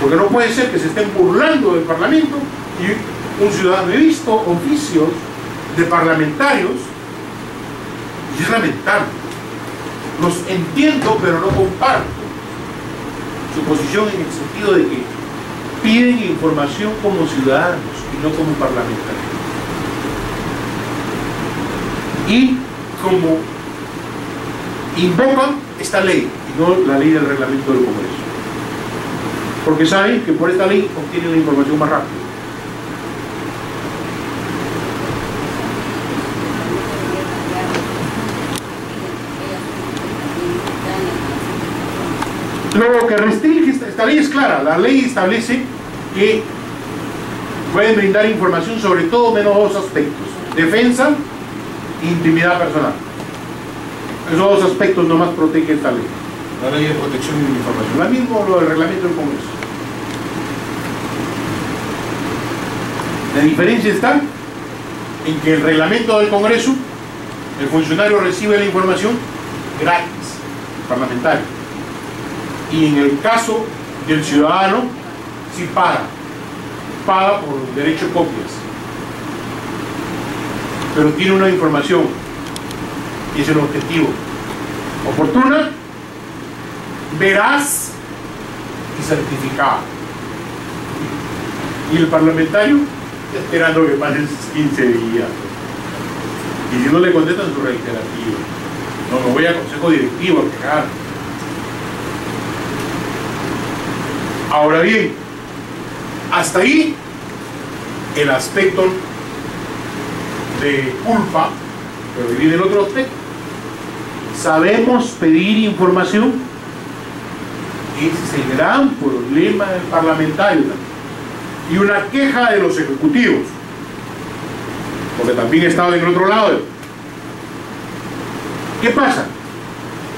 [SPEAKER 1] Porque no puede ser que se estén burlando del Parlamento y un ciudadano. He visto oficios de parlamentarios y es lamentable. Los entiendo, pero no comparto su posición en el sentido de que piden información como ciudadanos y no como parlamentarios. Y como invocan esta ley y no la ley del reglamento del Congreso, porque saben que por esta ley obtienen la información más rápido. Lo que restringe esta ley es clara. La ley establece que pueden brindar información sobre todo menos 2 aspectos: defensa e intimidad personal. Esos 2 aspectos nomás protege esta ley, la ley de protección de la información. La misma lo del reglamento del Congreso. La diferencia está en que el reglamento del Congreso, el funcionario recibe la información gratis, parlamentario. Y en el caso del ciudadano, sí paga por derecho a copias, pero tiene una información, y es el objetivo: oportuna, veraz y certificada. Y el parlamentario esperando que pasen 15 días, y si no le contestan, su reiterativo. No, me voy a consejo directivo a quejar. Ahora bien, hasta ahí el aspecto de culpa, pero viene el otro aspecto. ¿Sabemos pedir información? Ese es el gran problema del parlamentario, y una queja de los ejecutivos, porque también he estado en el otro lado. ¿Qué pasa?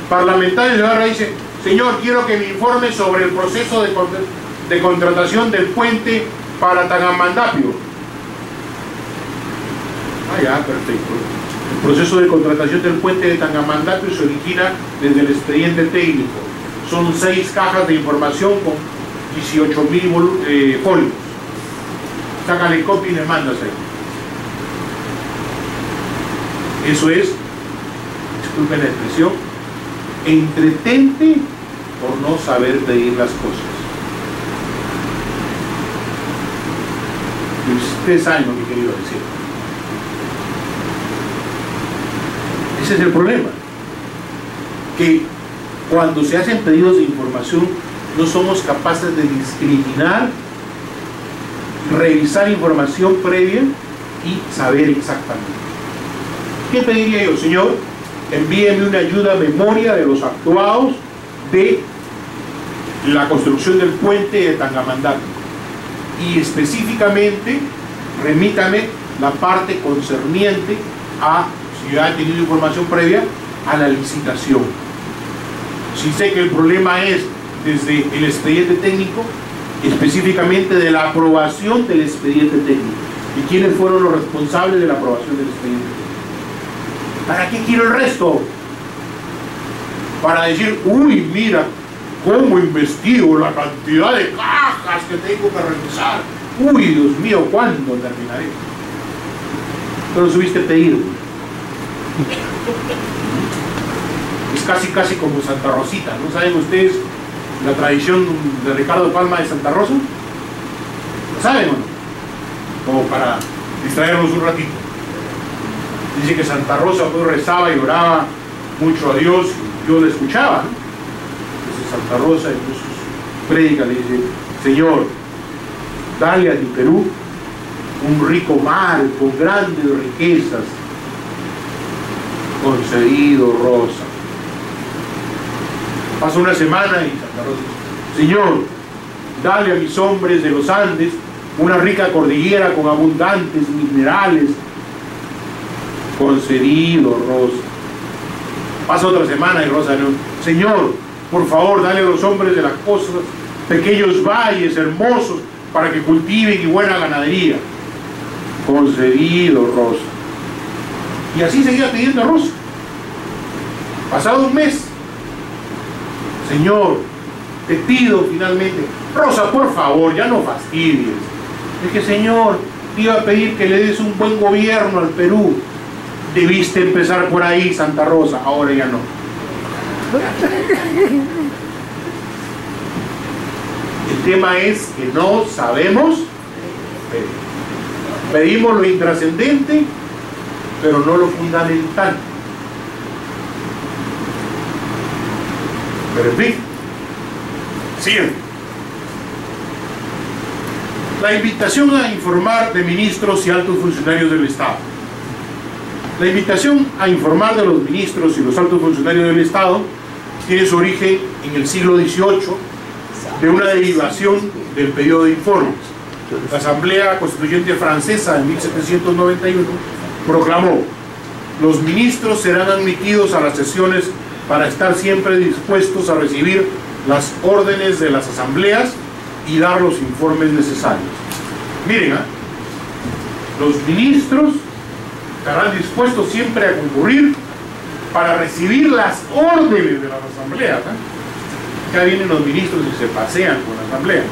[SPEAKER 1] Parlamentarios ahora dicen: señor, quiero que me informe sobre el proceso de contratación del puente para Tangamandapio. Ah, ya, perfecto. El proceso de contratación del puente de Tangamandapio se origina desde el expediente técnico. Son 6 cajas de información con 18.000 folios. Sácale copia y le mandas ahí. Eso es, disculpen la expresión, entretente por no saber pedir las cosas. Y ustedes saben lo que he querido decir. Ese es el problema, que cuando se hacen pedidos de información no somos capaces de discriminar, revisar información previa y saber exactamente. ¿Qué pediría yo? Señor, envíeme una ayuda a memoria de los actuados de la construcción del puente de Tangamandapio, y específicamente remítame la parte concerniente a, si ya he tenido información previa, a la licitación. Si sé que el problema es desde el expediente técnico, específicamente de la aprobación del expediente técnico, y quiénes fueron los responsables de la aprobación del expediente técnico. ¿Para qué quiero el resto? Para decir: uy, mira cómo investigo la cantidad de cajas que tengo que revisar. Uy, Dios mío, ¿cuándo terminaré? Pero subiste pedido. Es casi como Santa Rosita, ¿no? ¿Saben ustedes la tradición de Ricardo Palma de Santa Rosa? ¿Lo saben o no? Como para distraernos un ratito. Dice que Santa Rosa pues rezaba y oraba mucho a Dios, y Dios le escuchaba, ¿no? Entonces Santa Rosa en sus prédicas le dice: Señor, dale a mi Perú un rico mar con grandes riquezas, concedido, Rosa. Pasa una semana y Santa Rosa dice: Señor, dale a mis hombres de los Andes una rica cordillera con abundantes minerales, concedido, Rosa. Pasa otra semana y Rosa: Señor, por favor, dale a los hombres de las costas pequeños valles hermosos para que cultiven y buena ganadería, concedido, Rosa. Y así seguía pidiendo Rosa. Pasado un mes: Señor, te pido finalmente, Rosa, por favor, ya no fastidies. Es que, Señor, te iba a pedir que le des un buen gobierno al Perú. Debiste empezar por ahí, Santa Rosa, ahora ya no. El tema es que no sabemos pedir. Pedimos lo intrascendente, pero no lo fundamental. Pero en fin, siguiente. La invitación a informar de ministros y altos funcionarios del Estado. La invitación a informar de los ministros y los altos funcionarios del Estado tiene su origen en el siglo XVIII, de una derivación del periodo de informes. La Asamblea Constituyente Francesa en 1791 proclamó: los ministros serán admitidos a las sesiones para estar siempre dispuestos a recibir las órdenes de las asambleas y dar los informes necesarios. Miren, los ministros estarán dispuestos siempre a concurrir para recibir las órdenes de las asambleas. Acá vienen los ministros y se pasean con la asamblea.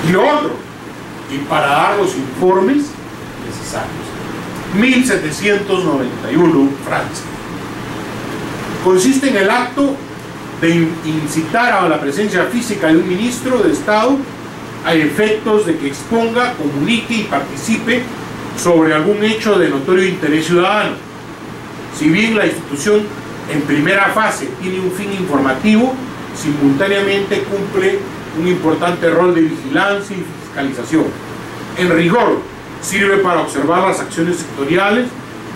[SPEAKER 1] Y lo otro, y para dar los informes necesarios. 1791, Francia. Consiste en el acto de incitar a la presencia física de un ministro de Estado a efectos de que exponga, comunique y participe sobre algún hecho de notorio interés ciudadano. Si bien la institución en primera fase tiene un fin informativo, simultáneamente cumple un importante rol de vigilancia y fiscalización. En rigor, sirve para observar las acciones sectoriales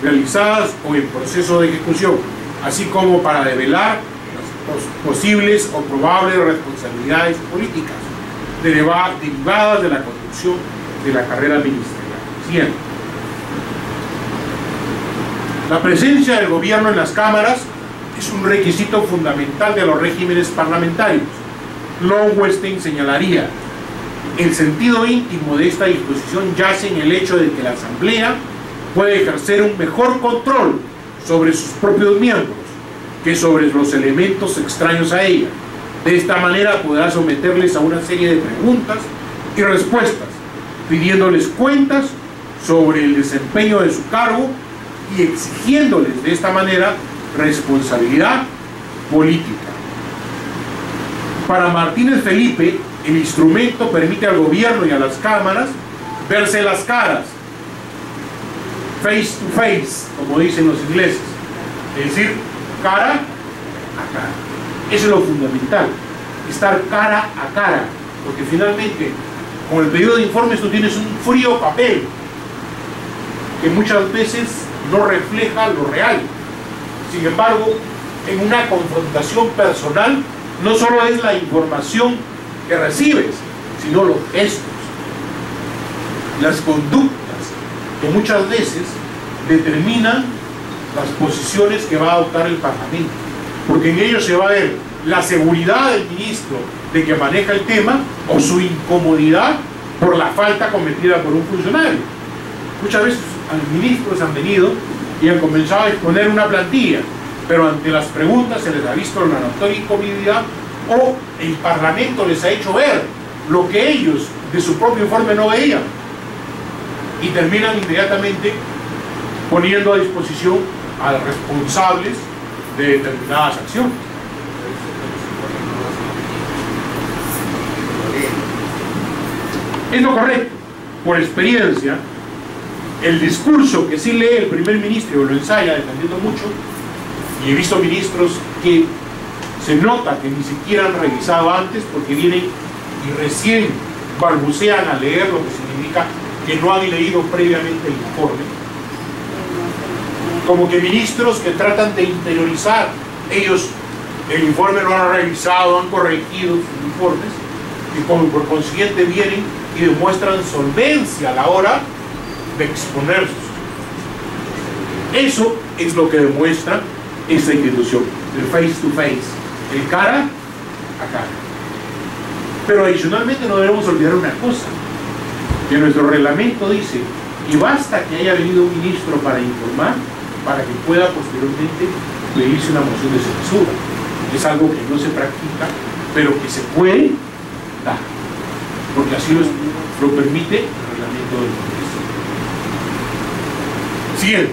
[SPEAKER 1] realizadas o en proceso de ejecución, así como para develar las posibles o probables responsabilidades políticas derivadas de la conducción de la carrera ministerial. Siguiente. La presencia del gobierno en las cámaras es un requisito fundamental de los regímenes parlamentarios. Lowenstein señalaría: el sentido íntimo de esta disposición yace en el hecho de que la Asamblea puede ejercer un mejor control sobre sus propios miembros que sobre los elementos extraños a ella. De esta manera podrá someterles a una serie de preguntas y respuestas, pidiéndoles cuentas sobre el desempeño de su cargo y exigiéndoles de esta manera responsabilidad política. Para Martínez Felipe, el instrumento permite al gobierno y a las cámaras verse las caras, face to face, como dicen los ingleses, es decir, cara a cara. Eso es lo fundamental, estar cara a cara, porque finalmente con el pedido de informes tú tienes un frío papel que muchas veces no refleja lo real. Sin embargo, en una confrontación personal no solo es la información que recibes, sino los gestos, las conductas que muchas veces determinan las posiciones que va a adoptar el Parlamento, porque en ello se va a ver la seguridad del ministro de que maneja el tema o su incomodidad por la falta cometida por un funcionario. Muchas veces a los ministros han venido y han comenzado a exponer una plantilla, pero ante las preguntas se les ha visto la notoria incomodidad o el Parlamento les ha hecho ver lo que ellos de su propio informe no veían y terminan inmediatamente poniendo a disposición a responsables de determinadas acciones. Es lo correcto. Por experiencia, el discurso que sí lee el primer ministro, lo ensaya defendiendo mucho, y he visto ministros que se nota que ni siquiera han revisado antes porque vienen y recién balbucean a leer, lo que significa que no han leído previamente el informe. Como que ministros que tratan de interiorizar, ellos el informe lo han revisado, han corregido sus informes y por consiguiente vienen y demuestran solvencia a la hora de exponer sus. Eso es lo que demuestra esta institución, el face to face, el cara a cara. Pero adicionalmente no debemos olvidar una cosa, que nuestro reglamento dice, y basta que haya venido un ministro para informar, para que pueda posteriormente pedirse una moción de censura. Es algo que no se practica, pero que se puede dar, porque así lo permite el reglamento del Congreso. Siguiente.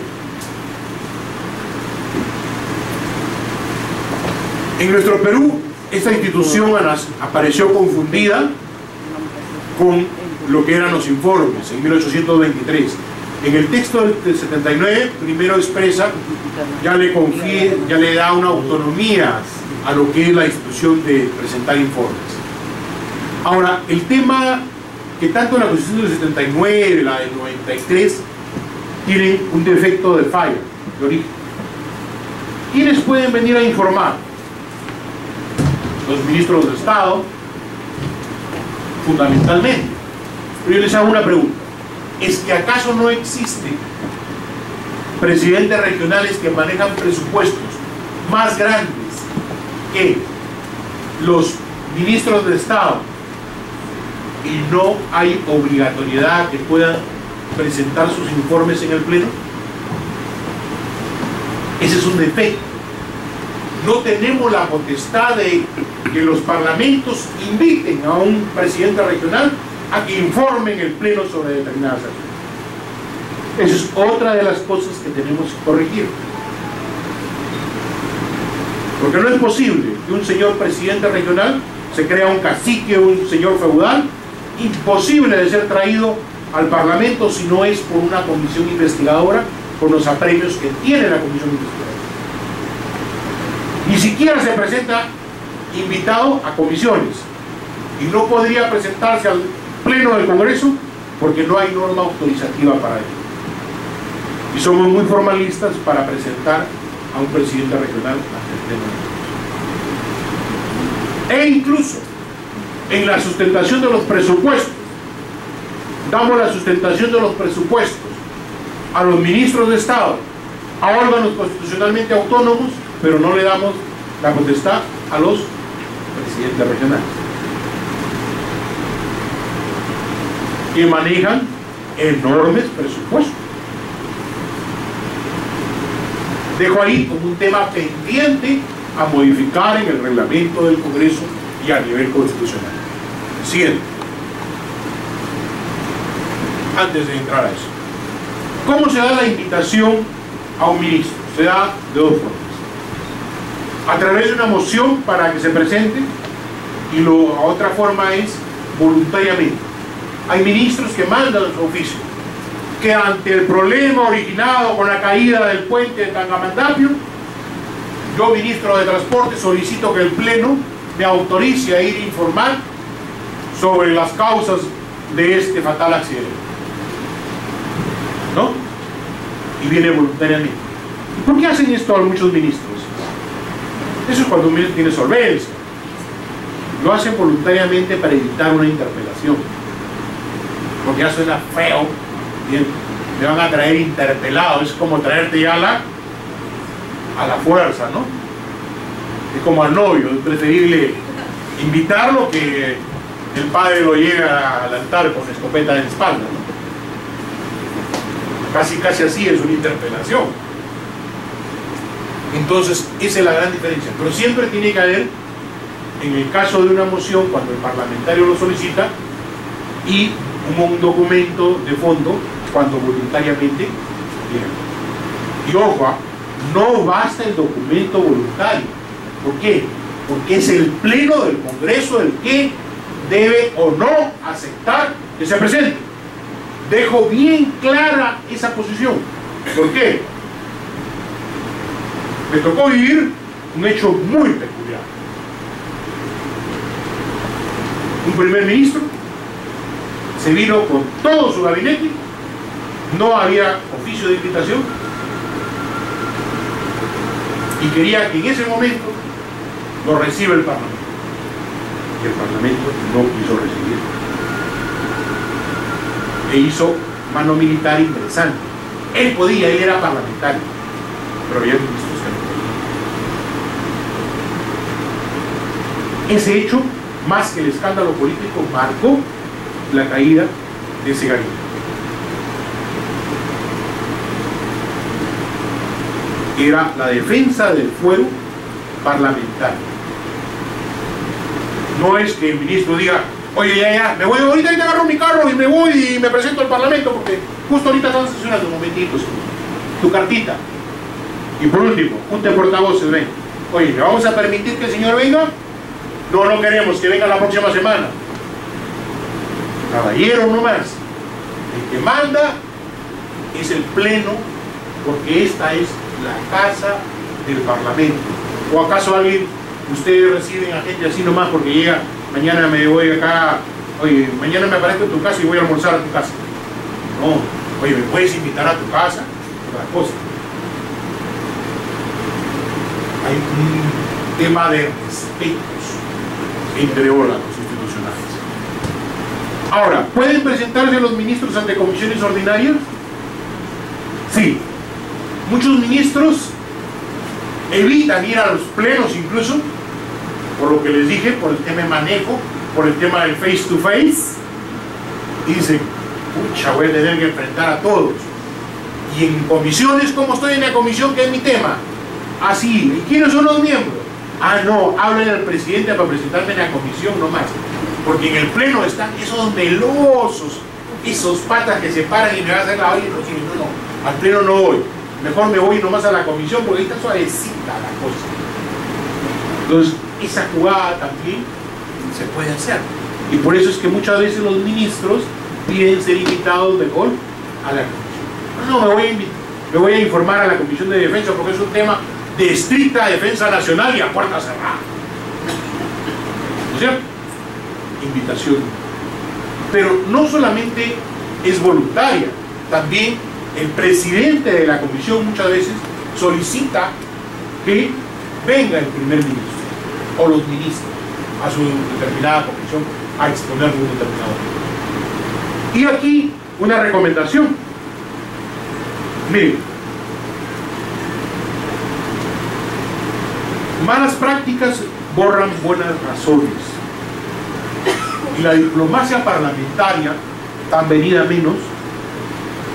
[SPEAKER 1] En nuestro Perú, esta institución apareció confundida con lo que eran los informes en 1823. En el texto del 79, primero expresa, ya le da una autonomía a lo que es la institución de presentar informes. Ahora, el tema que tanto la Constitución del 79, la del 93, tienen un defecto de falla, de origen. ¿Quiénes pueden venir a informar? Los ministros de Estado, fundamentalmente. Pero yo les hago una pregunta. ¿Es que acaso no existen presidentes regionales que manejan presupuestos más grandes que los ministros de Estado y no hay obligatoriedad que puedan presentar sus informes en el Pleno? Ese es un defecto. No tenemos la potestad de que los parlamentos inviten a un presidente regional a que informe en el Pleno sobre determinadas acciones. Esa es otra de las cosas que tenemos que corregir. Porque no es posible que un señor presidente regional se crea un cacique o un señor feudal, imposible de ser traído al Parlamento si no es por una comisión investigadora con los apremios que tiene la comisión investigadora. Ni siquiera se presenta invitado a comisiones y no podría presentarse al Pleno del Congreso porque no hay norma autorizativa para ello. Y somos muy formalistas para presentar a un presidente regional ante el Pleno. E incluso en la sustentación de los presupuestos, damos la sustentación de los presupuestos a los ministros de Estado, a órganos constitucionalmente autónomos, pero no le damos la potestad a los presidentes regionales, que manejan enormes presupuestos. Dejo ahí como un tema pendiente a modificar en el reglamento del Congreso y a nivel constitucional. Siguiente. Antes de entrar a eso, ¿cómo se da la invitación a un ministro? Se da de dos formas: a través de una moción para que se presente, y la otra forma es voluntariamente. Hay ministros que mandan su oficio, que ante el problema originado con la caída del puente de Tangamandapio, yo, ministro de Transporte, solicito que el Pleno me autorice a ir a informar sobre las causas de este fatal accidente, ¿no? Y viene voluntariamente. ¿Y por qué hacen esto a muchos ministros? Eso es cuando un ministro tiene solvencia. Lo hacen voluntariamente para evitar una interpelación, porque ya suena feo. Bien, me van a traer interpelado, es como traerte ya a la fuerza, ¿no? Es como al novio, es preferible invitarlo que el padre lo llegue al altar con escopeta en la espalda, ¿no? Casi así es una interpelación. Entonces, esa es la gran diferencia. Pero siempre tiene que haber, en el caso de una moción, cuando el parlamentario lo solicita, y un documento de fondo cuando voluntariamente llega. Y ojo, no basta el documento voluntario. ¿Por qué? Porque es el pleno del Congreso el que debe o no aceptar que se presente. Dejo bien clara esa posición. ¿Por qué? Me tocó vivir un hecho muy peculiar. Un primer ministro se vino con todo su gabinete, no había oficio de invitación y quería que en ese momento lo reciba el Parlamento. Y el Parlamento no quiso recibirlo. E hizo mano militar interesante. Él podía, él era parlamentario, pero había ministros que no podían. Ese hecho, más que el escándalo político, marcó la caída de ese gabinete. Era la defensa del fuero parlamentario. No es que el ministro diga, oye, ya, me voy ahorita, agarro mi carro y me voy y me presento al Parlamento porque justo ahorita están sesionando un momentito, tu cartita. Y por último, junta de portavoces, ven, oye, ¿le vamos a permitir que el señor venga? No, no queremos que venga la próxima semana. Caballero nomás, el que manda es el pleno, porque esta es la casa del Parlamento. ¿O acaso alguien, ustedes reciben a gente así nomás porque llega, mañana me voy acá, oye, mañana me aparezco en tu casa y voy a almorzar a tu casa? No, oye, ¿me puedes invitar a tu casa? Otra cosa. Hay un tema de respetos entre órganos institucionales. Ahora, ¿pueden presentarse los ministros ante comisiones ordinarias? Sí. Muchos ministros evitan ir a los plenos incluso, por lo que les dije, por el tema de manejo, por el tema del face to face, y dicen, pucha, voy a tener que enfrentar a todos. Y en comisiones, ¿cómo estoy en la comisión? ¿Qué es mi tema? Ah, sí, ¿y quiénes son los miembros? Ah, no, háblale al presidente para presentarme en la comisión nomás. Porque en el pleno están esos melosos, esos patas que se paran y me van a hacer la olla y no, al pleno no voy. Mejor me voy nomás a la comisión porque ahí está suavecita la cosa. Entonces, esa jugada también se puede hacer. Y por eso es que muchas veces los ministros piden ser invitados mejor a la comisión. No, me voy a informar a la Comisión de Defensa porque es un tema de estricta defensa nacional y a puerta cerrada. ¿No es cierto? Invitación. Pero no solamente es voluntaria, también el presidente de la comisión muchas veces solicita que venga el primer ministro o los ministros a su determinada comisión a exponer un determinado tema. Y aquí una recomendación. Miren, malas prácticas borran buenas razones. Y la diplomacia parlamentaria, tan venida menos,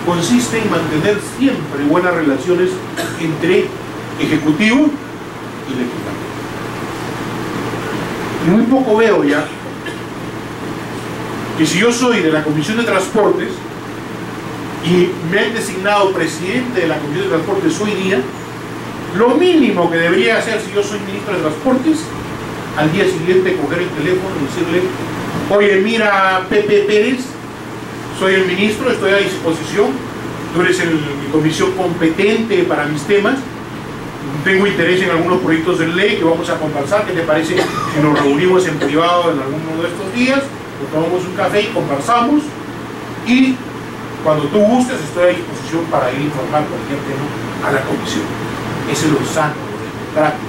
[SPEAKER 1] consiste en mantener siempre buenas relaciones entre ejecutivo y legislativo. Muy poco veo ya que si yo soy de la Comisión de Transportes y me han designado presidente de la Comisión de Transportes hoy día, lo mínimo que debería hacer si yo soy ministro de Transportes, al día siguiente coger el teléfono y decirle, oye, mira, Pepe Pérez, soy el ministro, estoy a disposición, tú eres mi comisión competente para mis temas, tengo interés en algunos proyectos de ley que vamos a conversar, ¿qué te parece si nos reunimos en privado en alguno de estos días, nos tomamos un café y conversamos, y cuando tú gustes estoy a disposición para ir a informar cualquier tema a la comisión? Ese es lo sano, lo democrático.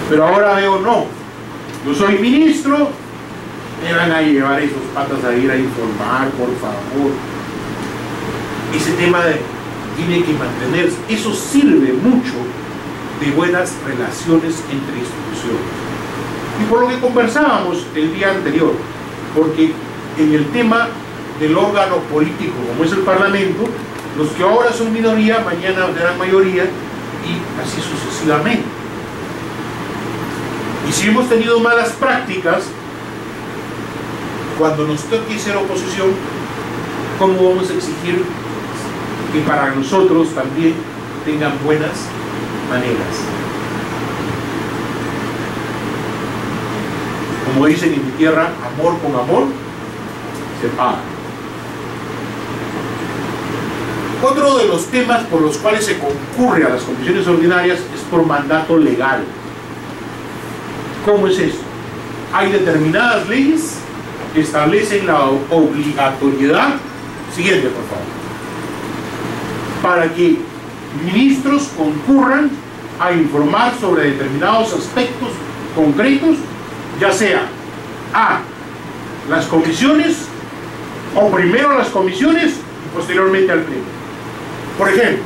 [SPEAKER 1] Pero ahora veo, no, yo soy ministro, me van a llevar esos patas a ir a informar, por favor. Ese tema tiene que mantenerse. Eso sirve mucho de buenas relaciones entre instituciones. Y por lo que conversábamos el día anterior, porque en el tema del órgano político, como es el Parlamento, los que ahora son minoría, mañana serán mayoría, y así sucesivamente. Y si hemos tenido malas prácticas, cuando nos toque ser oposición, ¿cómo vamos a exigir que para nosotros también tengan buenas maneras. Como dicen en mi tierra, amor con amor se paga. Otro de los temas por los cuales se concurre a las comisiones ordinarias es por mandato legal. ¿Cómo es eso? Hay determinadas leyes que establecen la obligatoriedad. Siguiente, por favor. Para que ministros concurran a informar sobre determinados aspectos concretos, ya sea a las comisiones, o primero las comisiones y posteriormente al pleno. Por ejemplo,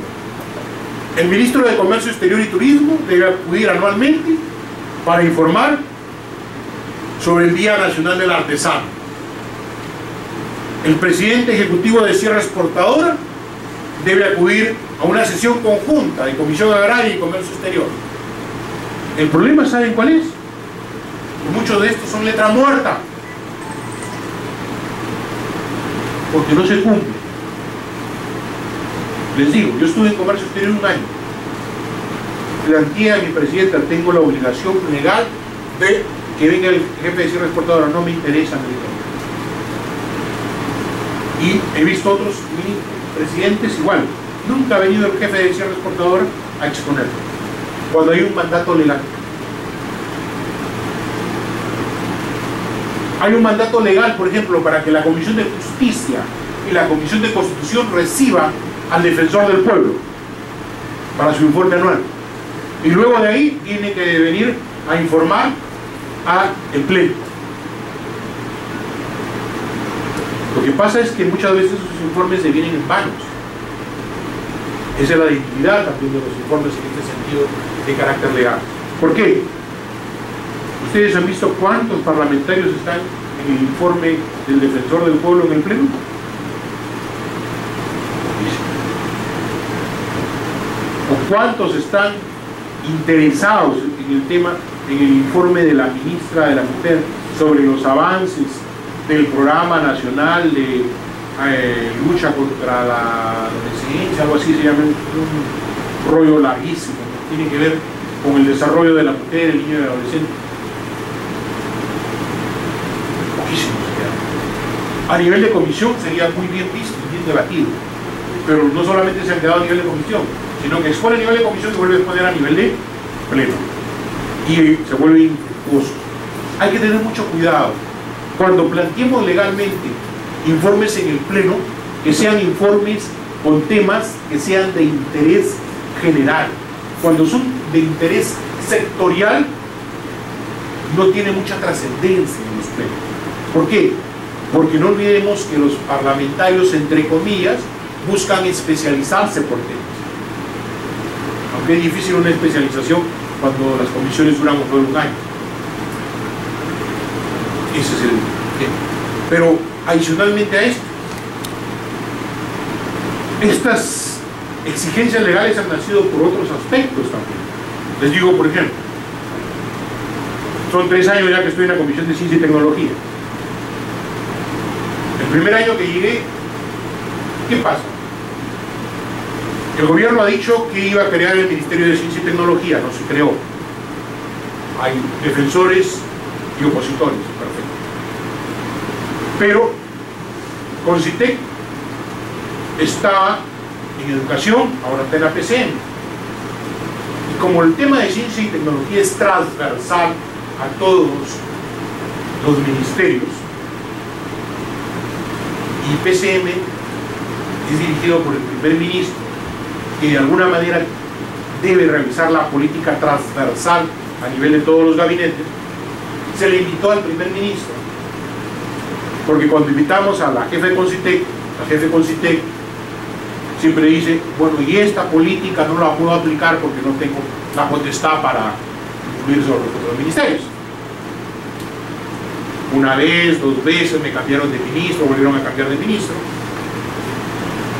[SPEAKER 1] el ministro de Comercio Exterior y Turismo debe acudir anualmente para informar sobre el Día Nacional del Artesano. El presidente ejecutivo de Sierra Exportadora debe acudir a una sesión conjunta de Comisión Agraria y Comercio Exterior. El problema, ¿saben cuál es? Que muchos de estos son letra muerta, porque no se cumple. Les digo, yo estuve en Comercio Exterior un año. Planteé a mi presidenta, tengo la obligación legal de que venga el jefe de Sierra Exportadora, no me interesa, me dijo. Y he visto otros presidentes igual. Nunca ha venido el jefe de Sierra Exportadora a exponer cuando hay un mandato legal. Hay un mandato legal, por ejemplo, para que la Comisión de Justicia y la Comisión de Constitución reciban al defensor del pueblo para su informe anual. Y luego de ahí tiene que venir a informar al pleno. Lo que pasa es que muchas veces esos informes se vienen en vanos. Esa es la dignidad también de los informes en este sentido de carácter legal. ¿Por qué? ¿Ustedes han visto cuántos parlamentarios están en el informe del defensor del pueblo en el pleno? ¿O cuántos están interesados en el tema, en el informe de la ministra de la Mujer sobre los avances del Programa Nacional de lucha contra la adolescencia, algo así se llama, un rollo larguísimo, que tiene que ver con el desarrollo de la mujer, el niño y el adolescente? Poquísimos. A nivel de comisión sería muy bien visto, bien debatido, pero no solamente se han quedado a nivel de comisión, sino que expone a nivel de comisión y se vuelve a exponer a nivel de pleno y se vuelve infructuoso. Hay que tener mucho cuidado cuando planteemos legalmente informes en el pleno, que sean informes con temas que sean de interés general. Cuando son de interés sectorial, no tiene mucha trascendencia en los plenos. ¿Por qué? Porque no olvidemos que los parlamentarios, entre comillas, buscan especializarse por temas. Aunque es difícil una especialización cuando las comisiones duran un año. Ese es el tema. Pero adicionalmente a esto, estas exigencias legales han nacido por otros aspectos también. Les digo, por ejemplo, son 3 años ya que estoy en la Comisión de Ciencia y Tecnología. El primer año que llegué, ¿qué pasa? El gobierno ha dicho que iba a crear el Ministerio de Ciencia y Tecnología, no se creó. Hay defensores y opositores, perfecto. Pero Concitec estaba en educación, ahora está en la PCM. Y como el tema de ciencia y tecnología es transversal a todos los ministerios, y PCM es dirigido por el primer ministro, que de alguna manera debe realizar la política transversal a nivel de todos los gabinetes, se le invitó al primer ministro, porque cuando invitamos a la jefe de Concitec, la jefe de Concitec siempre dice, bueno, y esta política no la puedo aplicar porque no tengo la potestad para influir sobre los otros ministerios. Una vez, 2 veces me cambiaron de ministro, volvieron a cambiar de ministro.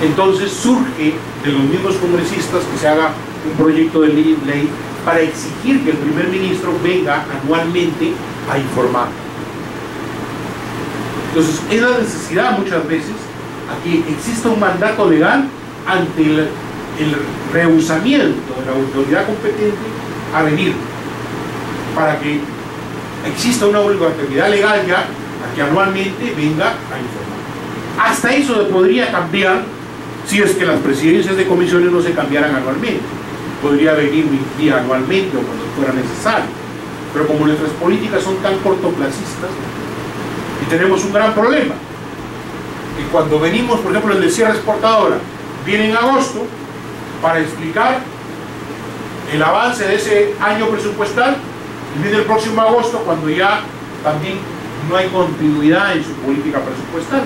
[SPEAKER 1] Entonces surge de los mismos congresistas que se haga un proyecto de ley para exigir que el primer ministro venga anualmente a informar. Entonces es la necesidad muchas veces a que exista un mandato legal ante el rehusamiento de la autoridad competente a venir, para que exista una obligatoriedad legal ya a que anualmente venga a informar. Hasta eso se podría cambiar si es que las presidencias de comisiones no se cambiaran anualmente. Podría venir anualmente o cuando fuera necesario. Pero como nuestras políticas son tan cortoplacistas, y tenemos un gran problema, que cuando venimos, por ejemplo, el de cierre exportadora, viene en agosto para explicar el avance de ese año presupuestal, y viene el próximo agosto cuando ya también no hay continuidad en su política presupuestal.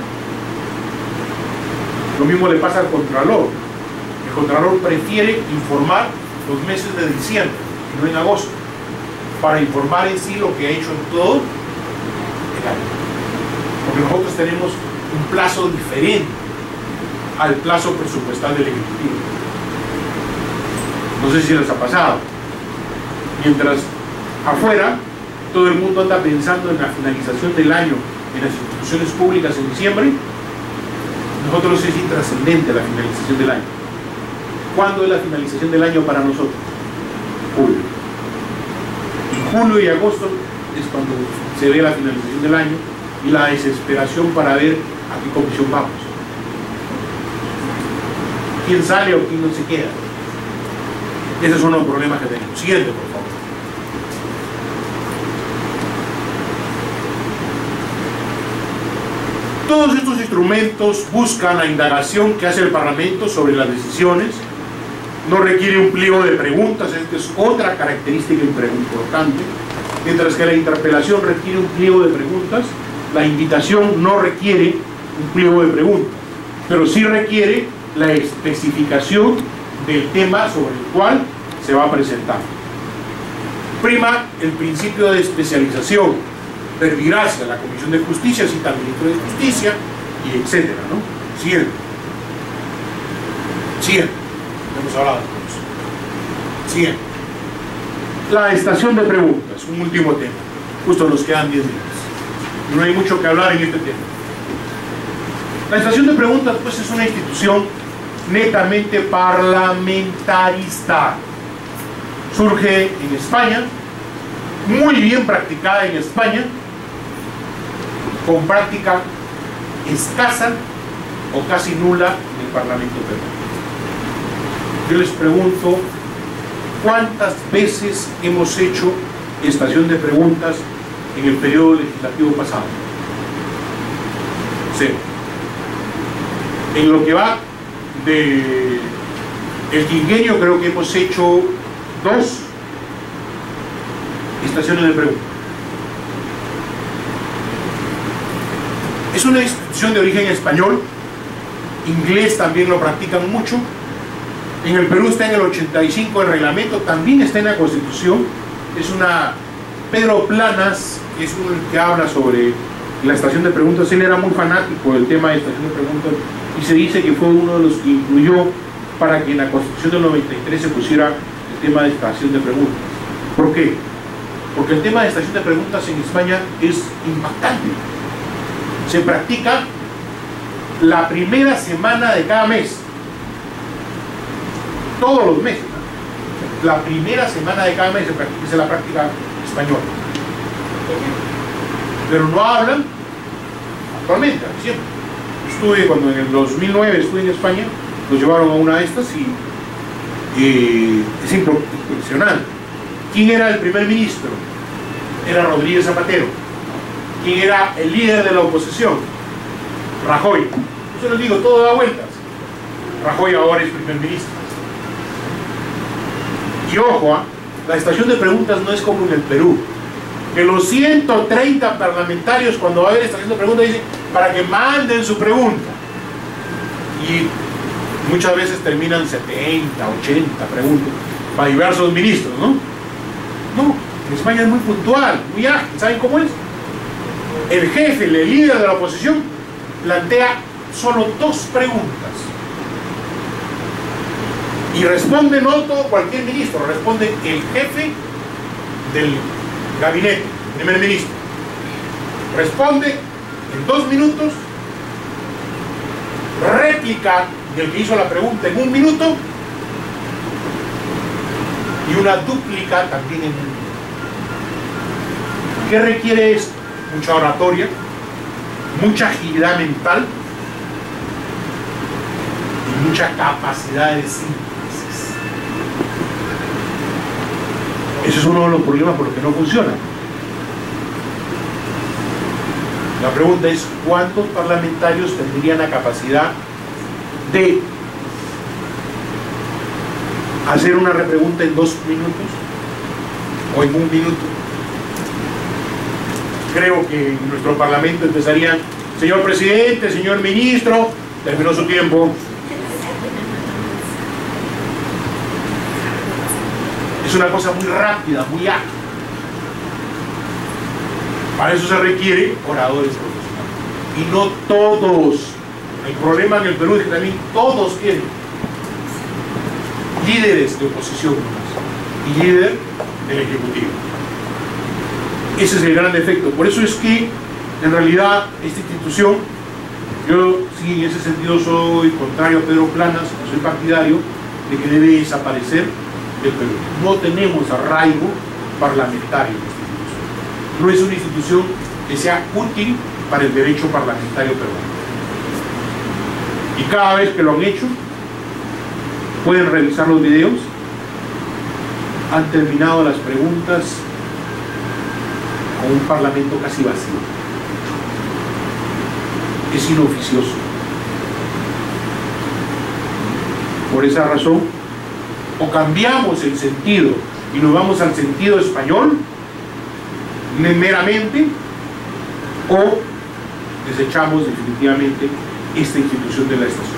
[SPEAKER 1] Lo mismo le pasa al Contralor. El Contralor prefiere informar los meses de diciembre y no en agosto, para informar en sí lo que ha hecho en todo el año. Porque nosotros tenemos un plazo diferente al plazo presupuestal del Ejecutivo. No sé si les ha pasado. Mientras afuera todo el mundo anda pensando en la finalización del año en las instituciones públicas en diciembre, nosotros es intrascendente la finalización del año. ¿Cuándo es la finalización del año para nosotros? Julio. En julio y agosto es cuando se ve la finalización del año y la desesperación para ver a qué comisión vamos. ¿Quién sale o quién no se queda? Esos son los problemas que tenemos. Siguiente, por favor. Todos estos instrumentos buscan la indagación que hace el Parlamento sobre las decisiones. No requiere un pliego de preguntas, esta es otra característica importante. Mientras que la interpelación requiere un pliego de preguntas, la invitación no requiere un pliego de preguntas, pero sí requiere la especificación del tema sobre el cual se va a presentar. Prima el principio de especialización, verbigracia, la Comisión de Justicia cita al Ministro de Justicia, y etcétera, ¿no? Siguiente. Hemos hablado de eso. Siguiente. La estación de preguntas, un último tema. Justo nos quedan 10 días. No hay mucho que hablar en este tema. La estación de preguntas, pues, es una institución netamente parlamentarista. Surge en España, muy bien practicada en España, con práctica escasa o casi nula en el Parlamento peruano. Yo les pregunto, ¿cuántas veces hemos hecho estación de preguntas en el periodo legislativo pasado? 0. En lo que va de el quinquenio creo que hemos hecho 2 estaciones de preguntas. Es una institución de origen español, inglés también lo practican mucho. En el Perú está en el 85 el reglamento, también está en la Constitución. Es una... Pedro Planas, que es uno que habla sobre la estación de preguntas, él era muy fanático del tema de estación de preguntas y se dice que fue uno de los que incluyó para que en la Constitución del 93 se pusiera el tema de estación de preguntas. ¿Por qué? Porque el tema de estación de preguntas en España es impactante. Se practica la primera semana de cada mes. Todos los meses, ¿no? La primera semana de cada mes se practica, es la práctica española. Pero no hablan actualmente, siempre. Estuve, cuando en el 2009 estuve en España, nos llevaron a una de estas y es impresionante. ¿Quién era el primer ministro? Era Rodríguez Zapatero. ¿Quién era el líder de la oposición? Rajoy. Yo les digo, todo da vueltas. Rajoy ahora es primer ministro. Y ojo, la estación de preguntas no es como en el Perú, que los 130 parlamentarios, cuando va a haber estación de preguntas, dicen para que manden su pregunta, y muchas veces terminan 70, 80 preguntas para diversos ministros, ¿no? No, en España es muy puntual, muy ágil. ¿Saben cómo es? El jefe, el líder de la oposición, plantea solo 2 preguntas y responde no todo cualquier ministro, responde el jefe del gabinete, primer ministro. Responde en 2 minutos, réplica del que hizo la pregunta en 1 minuto y una dúplica también en el mundo. ¿Qué requiere esto? Mucha oratoria, mucha agilidad mental y mucha capacidad de síntesis. Ese es uno de los problemas por los que no funciona. La pregunta es, ¿cuántos parlamentarios tendrían la capacidad de hacer una repregunta en 2 minutos o en 1 minuto? Creo que en nuestro parlamento empezarían: señor presidente, señor ministro, terminó su tiempo. Es una cosa muy rápida, muy ágil. Para eso se requiere oradores profesionales. Y no todos. El problema en el Perú es que también todos tienen líderes de oposición y líder del Ejecutivo. Ese es el gran defecto. Por eso es que en realidad esta institución, yo sí en ese sentido soy contrario a Pedro Planas, soy partidario de que debe desaparecer del Perú. No tenemos arraigo parlamentario en esta institución. No es una institución que sea útil para el derecho parlamentario peruano. Y cada vez que lo han hecho, pueden revisar los videos, han terminado las preguntas con un parlamento casi vacío. Es inoficioso. Por esa razón, o cambiamos el sentido y nos vamos al sentido español meramente, o desechamos definitivamente esta institución de la estación.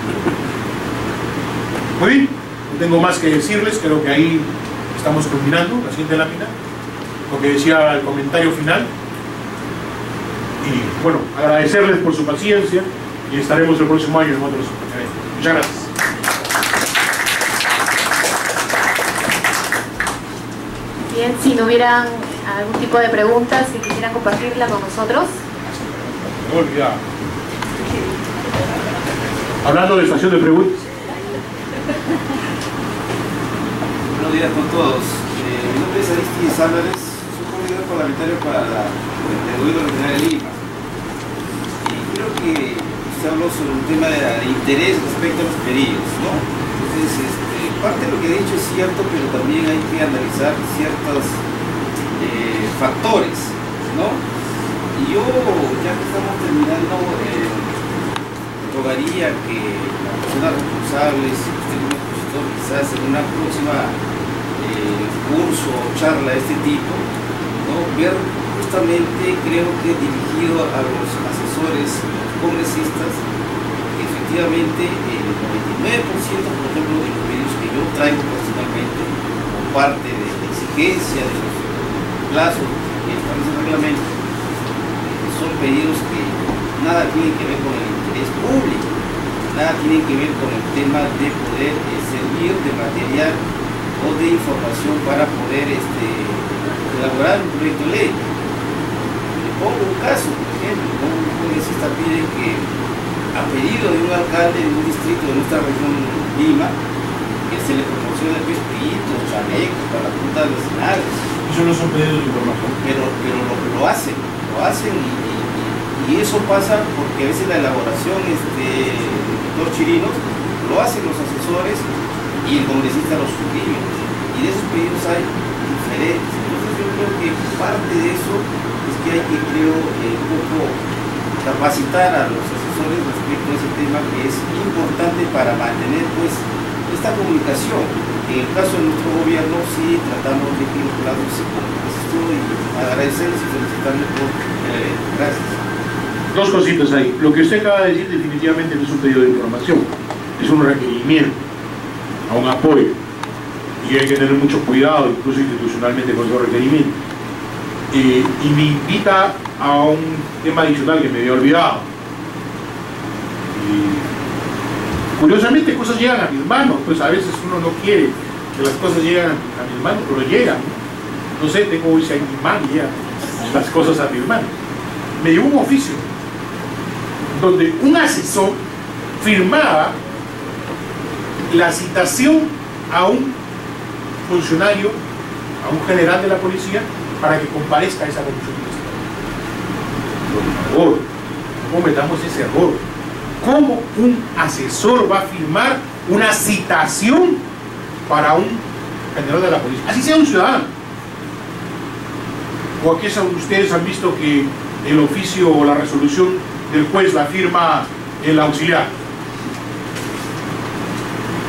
[SPEAKER 1] Muy bien, no tengo más que decirles, creo que ahí estamos culminando la siguiente lámina, lo que decía el comentario final. Y bueno, agradecerles por su paciencia y estaremos el próximo año en otros eventos. Muchas gracias.
[SPEAKER 3] Bien, si no hubieran algún tipo de preguntas, si quisieran compartirla con nosotros.
[SPEAKER 1] No olvidaba. Hablando de estación de preguntas.
[SPEAKER 4] Buenos días con todos. Mi nombre es Aristides Álvarez, soy coordinador parlamentario para el Gobierno Regional de Lima. Y creo que usted habló sobre un tema de interés respecto a los periodos, ¿no? Entonces, parte de lo que he dicho es cierto, pero también hay que analizar ciertos factores, ¿no? Y yo, ya que estamos terminando, rogaría que las personas responsables, usted como expositor, quizás en una próxima curso o charla de este tipo, ¿no? Ver justamente, creo que dirigido a los asesores congresistas, que efectivamente el 99%, por ejemplo, de los pedidos que yo traigo personalmente, como parte de la exigencia de los plazos que establece el reglamento, son pedidos que nada tienen que ver con el interés público, nada tienen que ver con el tema de poder servir de material o de información para poder elaborar un proyecto de ley. Le pongo un caso, por ejemplo, un congresista pide que, a pedido de un alcalde de un distrito de nuestra región Lima, que se le proporcione pitos, chalecos para las juntas vecinales.
[SPEAKER 1] Eso no son pedidos de información.
[SPEAKER 4] Pero lo hacen y eso pasa porque a veces la elaboración los chirinos lo hacen los asesores y el congresista los suscribe, y de esos pedidos hay diferentes. Entonces yo creo que parte de eso es que hay que, un poco capacitar a los asesores respecto a ese tema, que es importante para mantener pues esta comunicación. En el caso de nuestro gobierno sí tratamos de que los plazos se cumplan. Y agradecerles y felicitarles por gracias.
[SPEAKER 1] Dos cositas ahí. Lo que usted acaba de decir definitivamente no es un pedido de información, es un requerimiento a un apoyo, y hay que tener mucho cuidado incluso institucionalmente con esos requerimientos. Y me invita a un tema adicional que me había olvidado. Curiosamente cosas llegan a mis manos, pues a veces uno no quiere que las cosas lleguen a mis manos, pero llegan. No sé, tengo hoy en mi mano y llegan las cosas a mis manos. Me llegó un oficio donde un asesor firmaba la citación a un funcionario, a un general de la policía, para que comparezca a esa comisión investigadora. Por favor, no cometamos ese error. ¿Cómo un asesor va a firmar una citación para un general de la policía? Así sea un ciudadano. ¿O aquí ustedes han visto que el oficio o la resolución del juez la firma el auxiliar?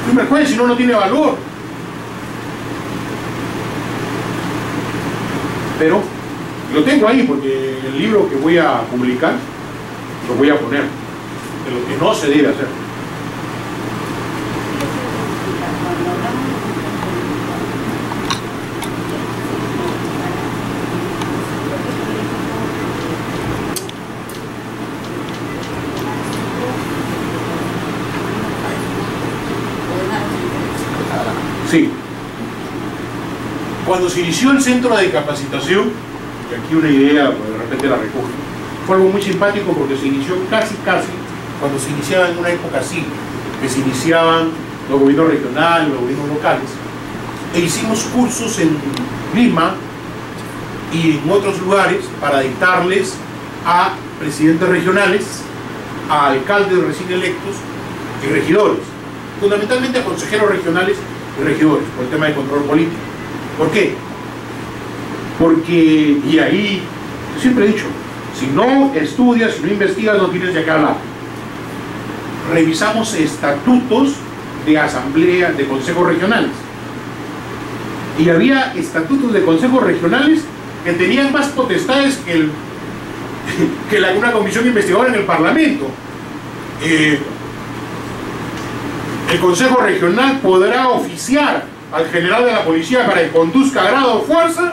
[SPEAKER 1] Firma el juez, si no, no tiene valor. Pero lo tengo ahí porque el libro que voy a publicar lo voy a poner de lo que no se debe hacer. Sí. Cuando se inició el centro de capacitación, y aquí una idea, pues de repente la recoge, fue algo muy simpático porque se inició casi cuando se iniciaba en una época así, que se iniciaban los gobiernos regionales, los gobiernos locales, e hicimos cursos en Lima y en otros lugares para dictarles a presidentes regionales, a alcaldes recién electos y regidores, fundamentalmente a consejeros regionales y regidores, por el tema de control político. ¿Por qué? Porque, y ahí, yo siempre he dicho, si no estudias, si no investigas, no tienes de qué hablar. Revisamos estatutos de asamblea, de consejos regionales. Y había estatutos de consejos regionales que tenían más potestades que una comisión investigadora en el Parlamento. El Consejo Regional podrá oficiar al general de la policía para que conduzca a grado o fuerza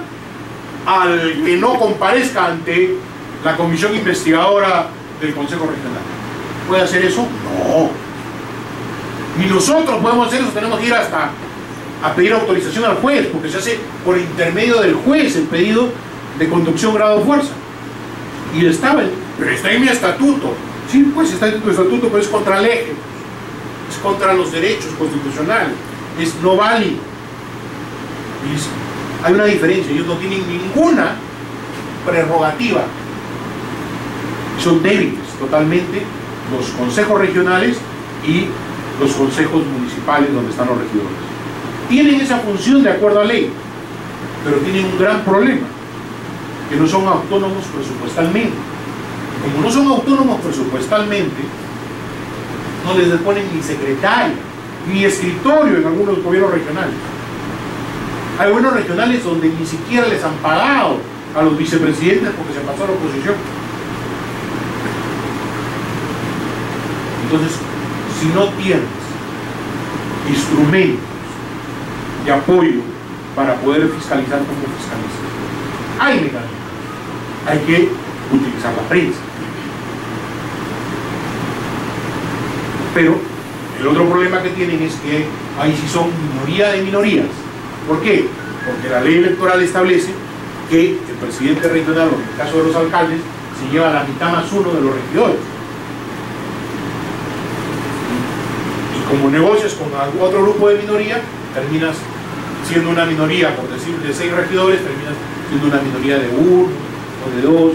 [SPEAKER 1] al que no comparezca ante la comisión investigadora del Consejo Regional. ¿Puede hacer eso? No. Ni nosotros podemos hacer eso, tenemos que ir hasta a pedir autorización al juez, porque se hace por intermedio del juez el pedido de conducción grado o fuerza. Y pero está en mi estatuto. Sí, pues está en tu estatuto, pero es contra el eje, es contra los derechos constitucionales, es no válido. Y hay una diferencia, ellos no tienen ninguna prerrogativa, son débiles totalmente los consejos regionales y los consejos municipales donde están los regidores. Tienen esa función de acuerdo a ley, pero tienen un gran problema, que no son autónomos presupuestalmente. Como no son autónomos presupuestalmente, no les ponen ni secretaria, ni escritorio en algunos gobiernos regionales. Hay gobiernos regionales donde ni siquiera les han pagado a los vicepresidentes porque se pasó a la oposición. Entonces, si no tienes instrumentos de apoyo para poder fiscalizar como fiscalizas, hay mecanismos, hay que utilizar la prensa. Pero el otro problema que tienen es que ahí sí son minoría de minorías. ¿Por qué? Porque la ley electoral establece que el presidente regional, o en el caso de los alcaldes, se lleva la mitad más uno de los regidores. Y como negocias con otro grupo de minoría, terminas siendo una minoría, por decir, de 6 regidores, terminas siendo una minoría de 1 o de 2,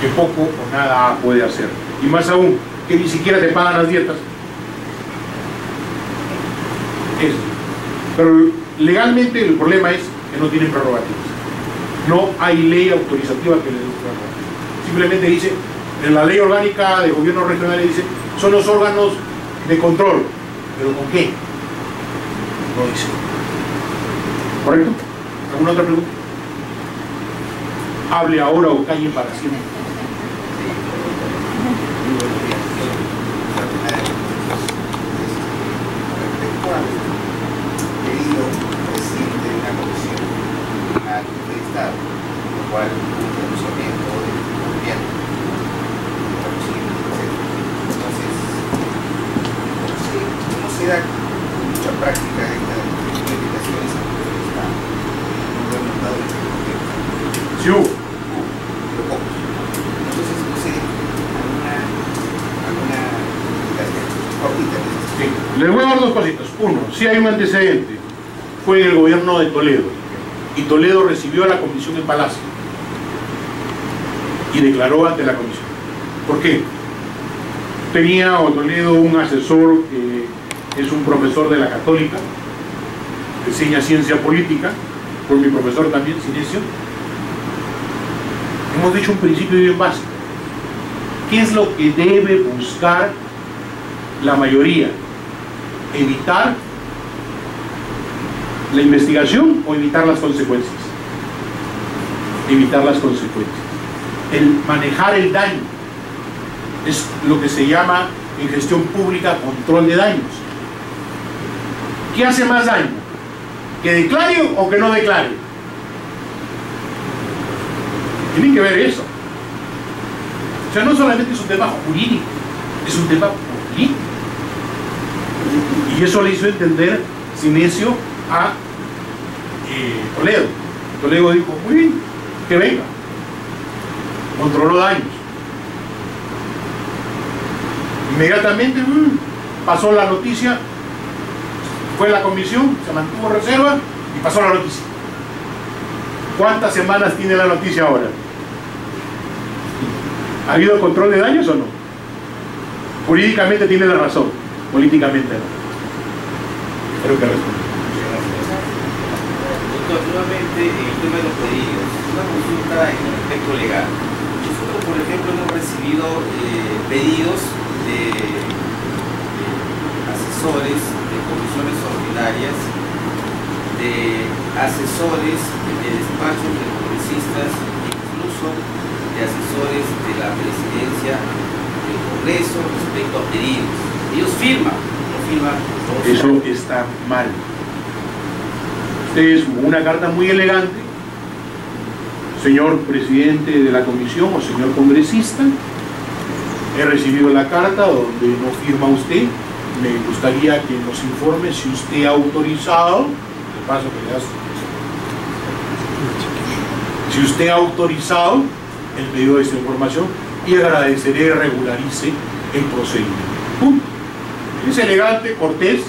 [SPEAKER 1] que poco o nada puede hacer. Y más aún, que ni siquiera te pagan las dietas. Eso. Pero legalmente el problema es que no tienen prerrogativas. No hay ley autorizativa que les dé prerrogativas. Simplemente dice, en la ley orgánica de gobierno regional dice, son los órganos de control. ¿Pero con qué? No dice. ¿Correcto? ¿Alguna otra pregunta? Hable ahora o calle para siempre.
[SPEAKER 5] Pedido presidente de una comisión al jefe de Estado, lo cual hubo un pronunciamiento del gobierno. Entonces, ¿cómo se da mucha práctica esta implementación de esa propuesta en un gobierno Estado de gobierno?
[SPEAKER 1] Sí hubo.
[SPEAKER 5] Pero pocos. Entonces, no sé, alguna indicación cortita de esas.
[SPEAKER 1] Sí, les voy a dar dos cositas. Uno, si hay un antecedente, fue en el gobierno de Toledo, y Toledo recibió a la comisión en Palacio y declaró ante la comisión. ¿Por qué? Tenía Toledo un asesor que es un profesor de la Católica, que enseña ciencia política, por mi profesor también, Sinesio. Hemos dicho un principio bien básico. ¿Qué es lo que debe buscar la mayoría? ¿Evitar la investigación o evitar las consecuencias? Evitar las consecuencias. El manejar el daño es lo que se llama en gestión pública control de daños. ¿Qué hace más daño? ¿Que declare o que no declare? Tienen que ver eso. O sea, no solamente es un tema jurídico, es un tema político. Y eso le hizo entender Sinesio a Toledo. Toledo dijo, muy bien, que venga. Controló daños. Inmediatamente pasó la noticia, fue la comisión, se mantuvo reserva y pasó la noticia. ¿Cuántas semanas tiene la noticia ahora? ¿Ha habido control de daños o no? Jurídicamente tiene la razón, políticamente no. Creo que responde.
[SPEAKER 4] Doctor, nuevamente el tema de los pedidos, una consulta en el aspecto legal. Nosotros, por ejemplo, hemos recibido pedidos de asesores de comisiones ordinarias, de asesores de despachos de congresistas, incluso de asesores de la presidencia del Congreso respecto a pedidos. Ellos firman, no firman.
[SPEAKER 1] Eso está mal. Ustedes, una carta muy elegante, señor presidente de la comisión o señor congresista, he recibido la carta donde no firma usted, me gustaría que nos informe si usted ha autorizado, de paso que le das, si usted ha autorizado el pedido de esta información, y agradeceré regularice el procedimiento. Punto. Es elegante, cortés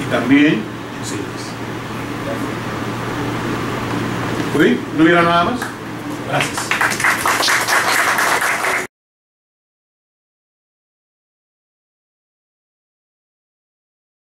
[SPEAKER 1] y también en series. ¿No hubiera nada más? Gracias.